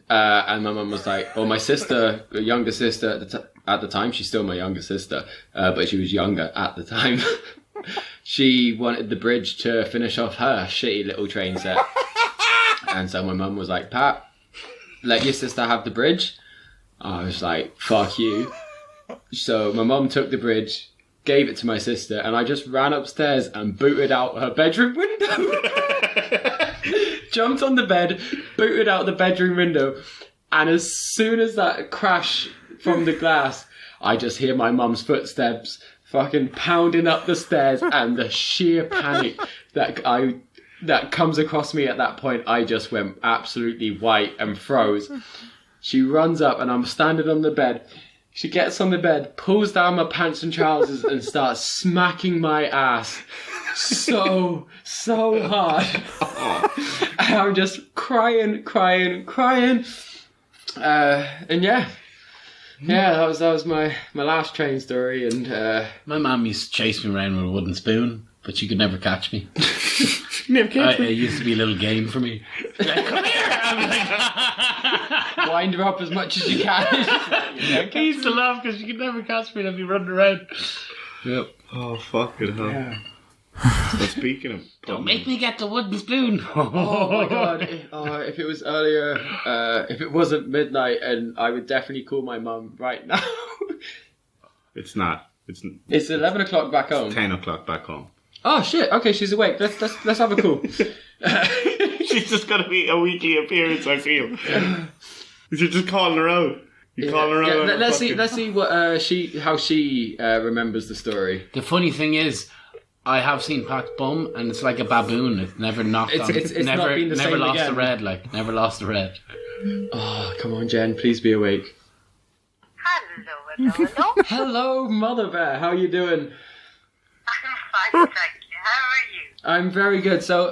And my mum was like, or my sister, the younger sister at the time, she's still my younger sister, but she was younger at the time. She wanted the bridge to finish off her shitty little train set. And so my mum was like, Pat, let your sister have the bridge. I was like, fuck you. So my mum took the bridge, gave it to my sister, and I just ran upstairs and booted out her bedroom window. Jumped on the bed, booted out the bedroom window, and as soon as that crash from the glass, I just hear my mum's footsteps fucking pounding up the stairs, and the sheer panic that comes across me at that point, I just went absolutely white and froze. She runs up, and I'm standing on the bed. She gets on the bed, pulls down my pants and trousers, and starts smacking my ass so hard. And I'm just crying. And yeah, that was my last train story. And My mum used to chase me around with a wooden spoon, but she could never catch me. Never catch me. It used to be a little game for me. Like, come here! I'm like, wind her up as much as you can. I used to laugh because she could never catch me and I'd be running around. Yep. Oh, fucking hell. Yeah. So speaking of... Don't make me get the wooden spoon. Oh my god! If it was earlier, if it wasn't midnight, and I would definitely call my mum right now. It's not. It's 11 o'clock back home. 10 o'clock back home. Oh shit! Okay, she's awake. Let's have a call. She's just going to be a weekly appearance, I feel. You're just calling her out. You're calling her out. Let's see what how she remembers the story. The funny thing is, I have seen Pat's bum, and it's like a baboon. It's never knocked on. It's never, not been the never same lost again. the red. Like never lost the red. Oh, come on, Jen, please be awake. Hello. Hello, Mother Bear. How are you doing? I'm fine, thank you. How are you? I'm very good. So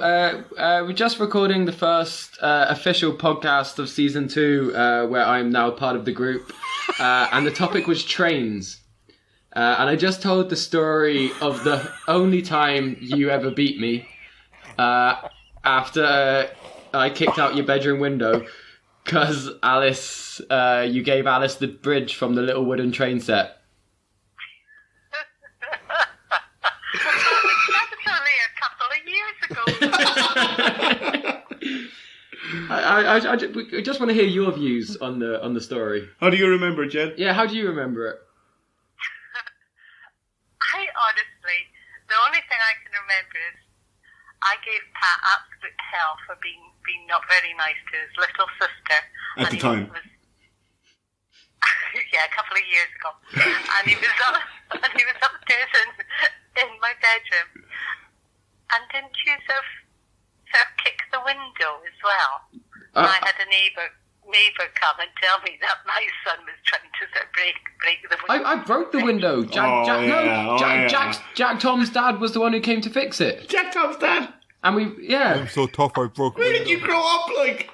we're just recording the first official podcast of season 2, where I'm now part of the group, and the topic was trains. And I just told the story of the only time you ever beat me, after I kicked out your bedroom window, because Alice, you gave Alice the bridge from the little wooden train set. That's only a couple of years ago. I just want to hear your views on the story. How do you remember, Jen? Yeah, how do you remember it? I honestly, the only thing I can remember is I gave Pat absolute hell for being not very nice to his little sister. At the time. Yeah, a couple of years ago. And he was upstairs in my bedroom. And didn't you sort of kick the window as well? And I had a neighbour come and tell me that my son was trying to sort of break the window. I broke the window. Jack Tom's dad was the one who came to fix it. Jack Tom's dad. And I'm so tough I broke. Where did you grow up, like?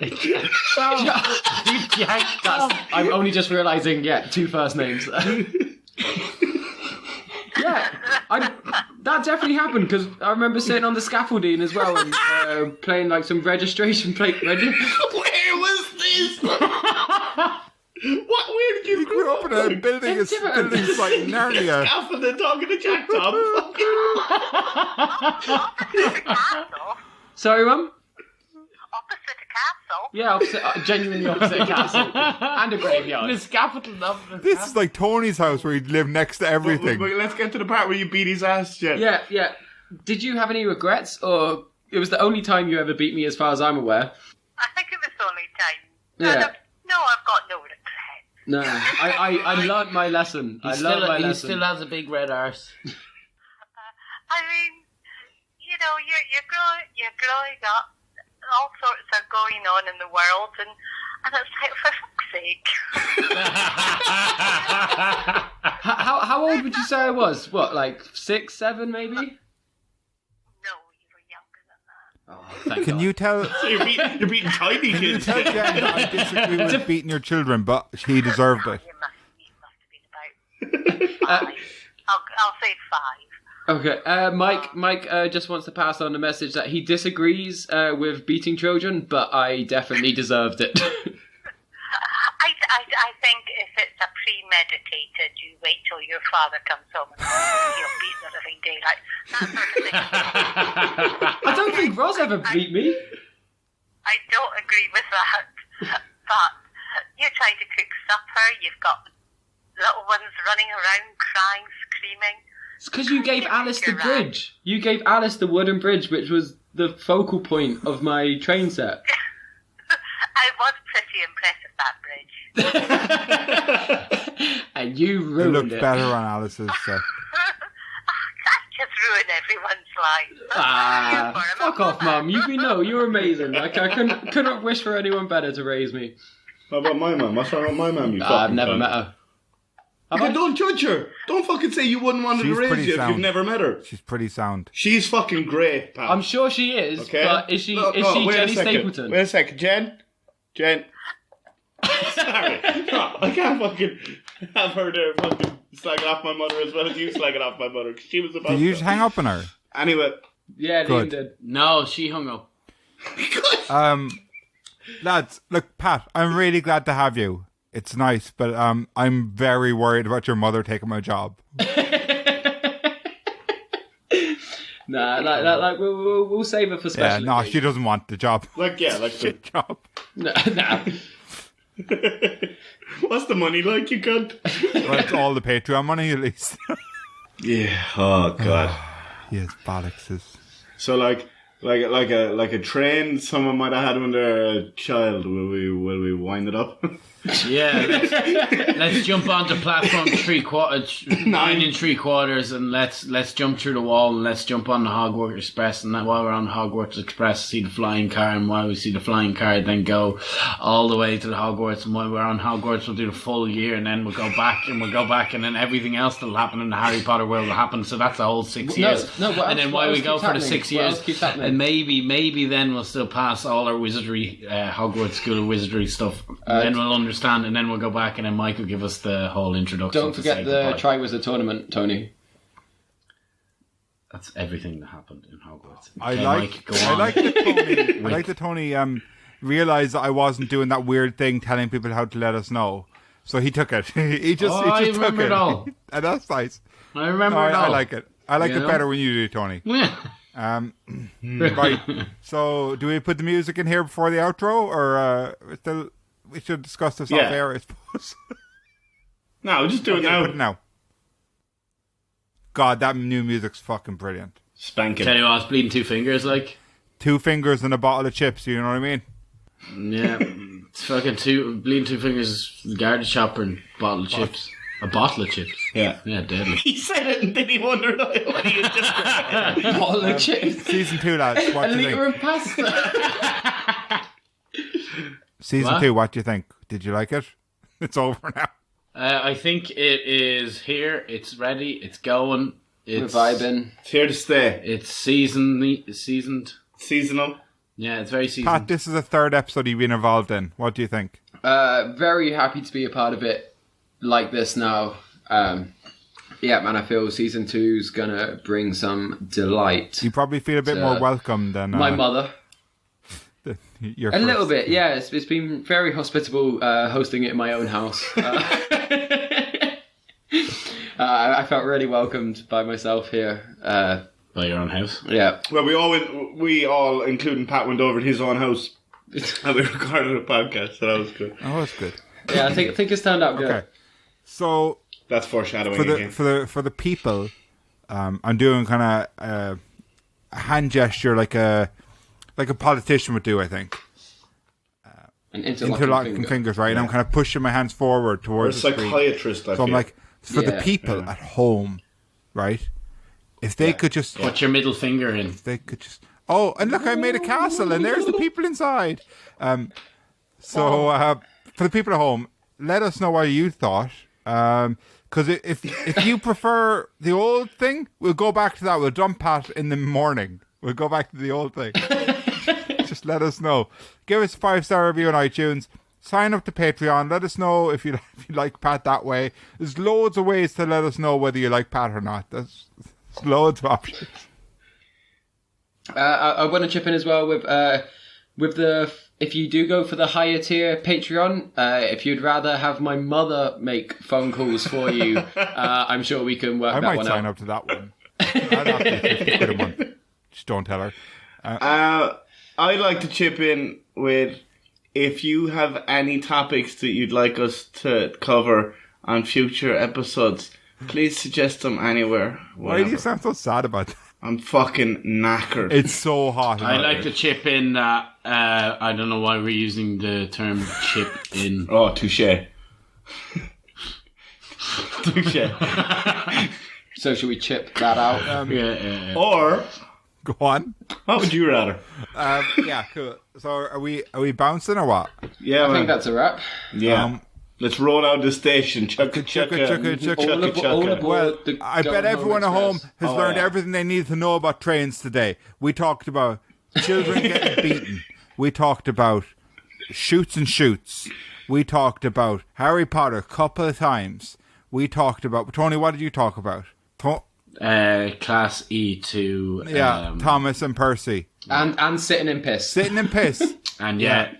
I'm only just realising, 2 first names. Yeah, that definitely happened, because I remember sitting on the scaffolding as well and playing like some registration plate. Where was this? Where did you Grew up in a building, a building site in Narnia. Scaffolding talking to Jack Tom. Opposite a castle. Sorry, Mum? Opposite a castle. Yeah, genuinely opposite a castle and a graveyard. The scaffolding of the This is like Tony's house where he'd live next to everything. But let's get to the part where you beat his ass, Jen. Yeah. Did you have any regrets, or it was the only time you ever beat me, as far as I'm aware? I think it was the only time. Yeah. No, I've got no regrets. No, I learned my lesson. He still lesson. has a big red arse. I mean, you know, you're growing up. All sorts are going on in the world, and it's like, for fuck's sake. How old would you say I was? What, like 6, 7 maybe? No, you were younger than that. Oh, thank Can God. you tell? You're beating tiny kids. Tell Jen that I disagree with beating your children, but he deserved it. You must have been about 5. I'll say 5. Okay, Mike just wants to pass on the message that he disagrees with beating children, but I definitely deserved it. premeditated. You wait till your father comes home and he'll beat the living daylight. That sort of thing. I don't think Roz ever beat me. I don't agree with that. But you're trying to cook supper. You've got little ones running around, crying, screaming. It's because you gave Alice the You're right. bridge. You gave Alice the wooden bridge, which was the focal point of my train set. I was pretty impressed with that bridge. And you It ruined looked it. better on Alice's set. That just ruined everyone's life. Ah, I'm here for him. fuck off, Mum. You're amazing. I couldn't wish for anyone better to raise me. What about my mum? What's wrong with my mum? You I've fucking never cunt? met her. Okay, don't judge her. Don't fucking say you wouldn't want her to She's raise pretty you if sound. you've never met her. She's pretty sound. She's fucking great, pal. I'm sure she is, Okay. but is she No, is no, she wait a Jenny second. Stapleton? Wait a second, Jen. Sorry, no, I can't fucking have her there fucking slagging off my mother as well as you slagging off my mother. 'Cause she was about Did you to. just hang up on her? Anyway, Yeah, Liam Good. did. No, she hung up. Lads, look, Pat, I'm really glad to have you. It's nice, but I'm very worried about your mother taking my job. Nah, like we'll save her for Yeah, special. no, she doesn't want the job. like the Shit job. Nah. what's the money like, you cunt? Well, it's all the Patreon money, at least. Yeah. Oh god. Yes, bollocks. So like a train someone might have had when they're a child. Will we wind it up? Yeah, let's jump onto platform 9 3/4, and let's jump through the wall, and let's jump on the Hogwarts Express. And then while we're on Hogwarts Express, see the flying car, and while we see the flying car, then go all the way to the Hogwarts. And while we're on Hogwarts, we'll do the full year, and then we'll go back, and then everything else that'll happen in the Harry Potter world will happen. So that's the whole 6 years. No, what and else- then what while we else go keeps for the happening? 6 What years, else keeps happening? and maybe then we'll still pass all our wizardry, Hogwarts School of Wizardry stuff. And then we'll understand, and then we'll go back, and then Mike will give us the whole introduction. Don't to forget say the goodbye. Triwizard Tournament, Tony. That's everything that happened in Hogwarts. I Okay, like Mike, go I on. like that Tony realized that I wasn't doing that weird thing telling people how to let us know. So he took it. he just I took remember it. it all. And that's nice. I remember No, it all. I like it. I like You it know? better when you do, Tony. Yeah. Right. So, do we put the music in here before the outro, or we should discuss this Yeah. off air, I suppose. No, we'll just do it Okay, now. put it now. God, that new music's fucking brilliant. Spanking. Tell you what, it's bleeding two fingers, like. 2 fingers and a bottle of chips. You know what I mean? Yeah. It's fucking bleeding two fingers, garden shopper and bottle of chips. A bottle of chips. Yeah. Yeah, deadly. He said it and then he wondered what he had just said. Bottle of chips. Season 2, lads. What A do you litre think? of pasta. Season What? 2. What do you think? Did you like it? It's over now. I think it is here. It's ready. It's going. We're It's vibing. It's here to stay. It's seasoned. Seasonal. Yeah, it's very seasoned. Pat, this is the 3rd episode you've been involved in. What do you think? Very happy to be a part of it like this now. Yeah, man, I feel season 2's gonna bring some delight. You probably feel a bit more welcome than My mother. your A little first. bit, yeah. It's been very hospitable hosting it in my own house. I felt really welcomed by myself here. By your own house. Yeah. Well, we all, including Pat, went over to his own house and we recorded a podcast, so that was good. Oh, that's good. Yeah, I think it's turned out good. Okay. So That's foreshadowing for the again. for the people, I'm doing kind of a hand gesture like a politician would do. I think An interlocking fingers, right? And I'm kind of pushing my hands forward Or a towards the screen. psychiatrist, I So I'm feel. like, for the Yeah. people at home, right? If they could just, Put your middle finger in. they could just. Oh, and look, I made a castle, and there's the people inside. So for the people at home, let us know what you thought. Because if you prefer the old thing, we'll go back to that. We'll dump Pat in the morning. We'll go back to the old thing. Just let us know. Give us a 5-star review on iTunes. Sign up to Patreon. Let us know if you like Pat that way. There's loads of ways to let us know whether you like Pat or not. There's loads of options. I want to chip in as well with if you do go for the higher tier Patreon, if you'd rather have my mother make phone calls for you, I'm sure we can work I that might one sign out. up to that one. I'd have to 50 quid a month. Just don't tell her. I'd like to chip in with if you have any topics that you'd like us to cover on future episodes, please suggest them anywhere. Why do you whenever. sound so sad about that? I'm fucking knackered. It's so hot. in I out like there. to chip in that I don't know why we're using the term chip in. Oh, touche. Touche. So should we chip that out? Yeah. Or, Go on. what would you rather? Yeah, cool. So are we bouncing or what? Yeah, I man. think that's a wrap. Yeah. Let's roll out the station. Chugga chugga, chugga, chugga. All aboard Well, the I bet Going everyone at home Express. has Oh, learned yeah. everything they need to know about trains today. We talked about children getting beaten. We talked about shoots and shoots. We talked about Harry Potter a couple of times. We talked about... Tony, what did you talk about? Class E to Thomas and Percy. And sitting in piss. Sitting in piss. and yeah.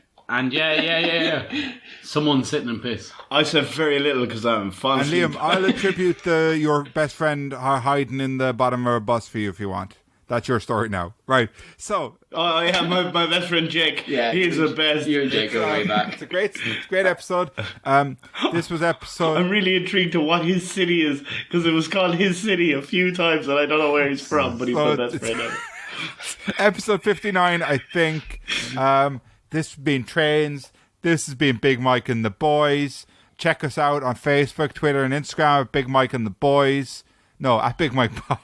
Someone sitting in piss. I said very little because I'm fun. And Liam, I'll attribute your best friend hiding in the bottom of a bus for you if you want. That's your story now. Right. So... Oh, yeah, my best friend Jake. Yeah, He's the best. You and Jake go way back. It's a great episode. This was episode... I'm really intrigued to what his city is because it was called his city a few times and I don't know where he's from, but he's my best friend ever. Episode 59, I think. This has been Trains. This has been Big Mike and the Boys. Check us out on Facebook, Twitter, and Instagram at Big Mike and the Boys. No, at Big Mike Pod.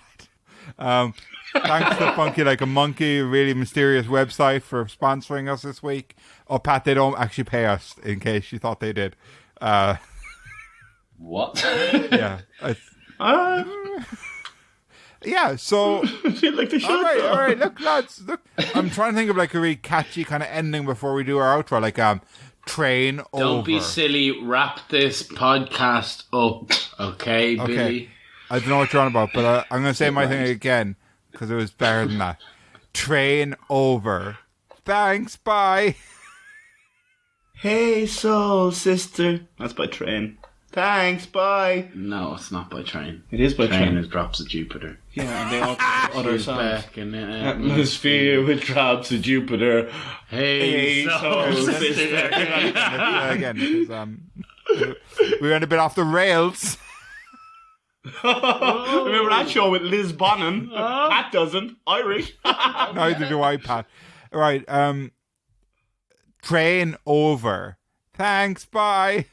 Thanks to Funky Like a Monkey, a really mysterious website, for sponsoring us this week. Oh, Pat, they don't actually pay us, in case you thought they did. What? Yeah. Yeah, so... I feel like the show. All right. Look, lads. Look, I'm trying to think of like a really catchy kind of ending before we do our outro. Like, train over. Don't be silly. Wrap this podcast up, okay, Billy? I don't know what you're on about, but I'm going to say my thing again because it was better than that. Train over. Thanks. Bye. Hey, soul sister. That's by Train. Thanks. Bye. No, it's not by train. It is by Train Train. is Drops of Jupiter. Yeah, and they all other He's songs. back and Atmosphere with drops of Jupiter. Hey, soul sister. Yeah, again, because we went a bit off the rails. Remember that show with Liz Bonnen? Pat doesn't. Irish. Neither do I, Pat. Right. Train over. Thanks. Bye.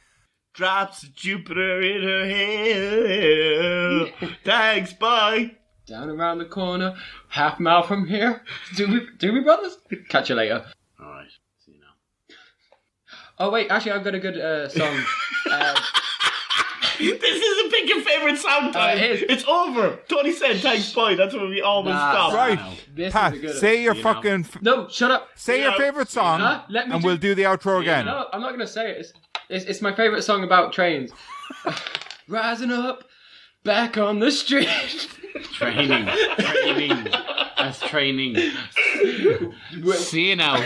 Drops of Jupiter in her hair. Thanks. Bye. Down around the corner, half mile from here. Do we, brothers? Catch you later. Alright, see you now. Oh wait, actually I've got a good song. This isn't pick your favorite sound time. it is. It's over. Tony said thanks. Bye. That's when we always Nah. stop. Right. This Pat, is a good say your You know. fucking... No, shut up. Say your favorite song, Huh? Let me and do- we'll do the outro again. No, I'm not gonna say it. It's my favorite song about trains. Rising up, back on the street. Training. That's training. See you now.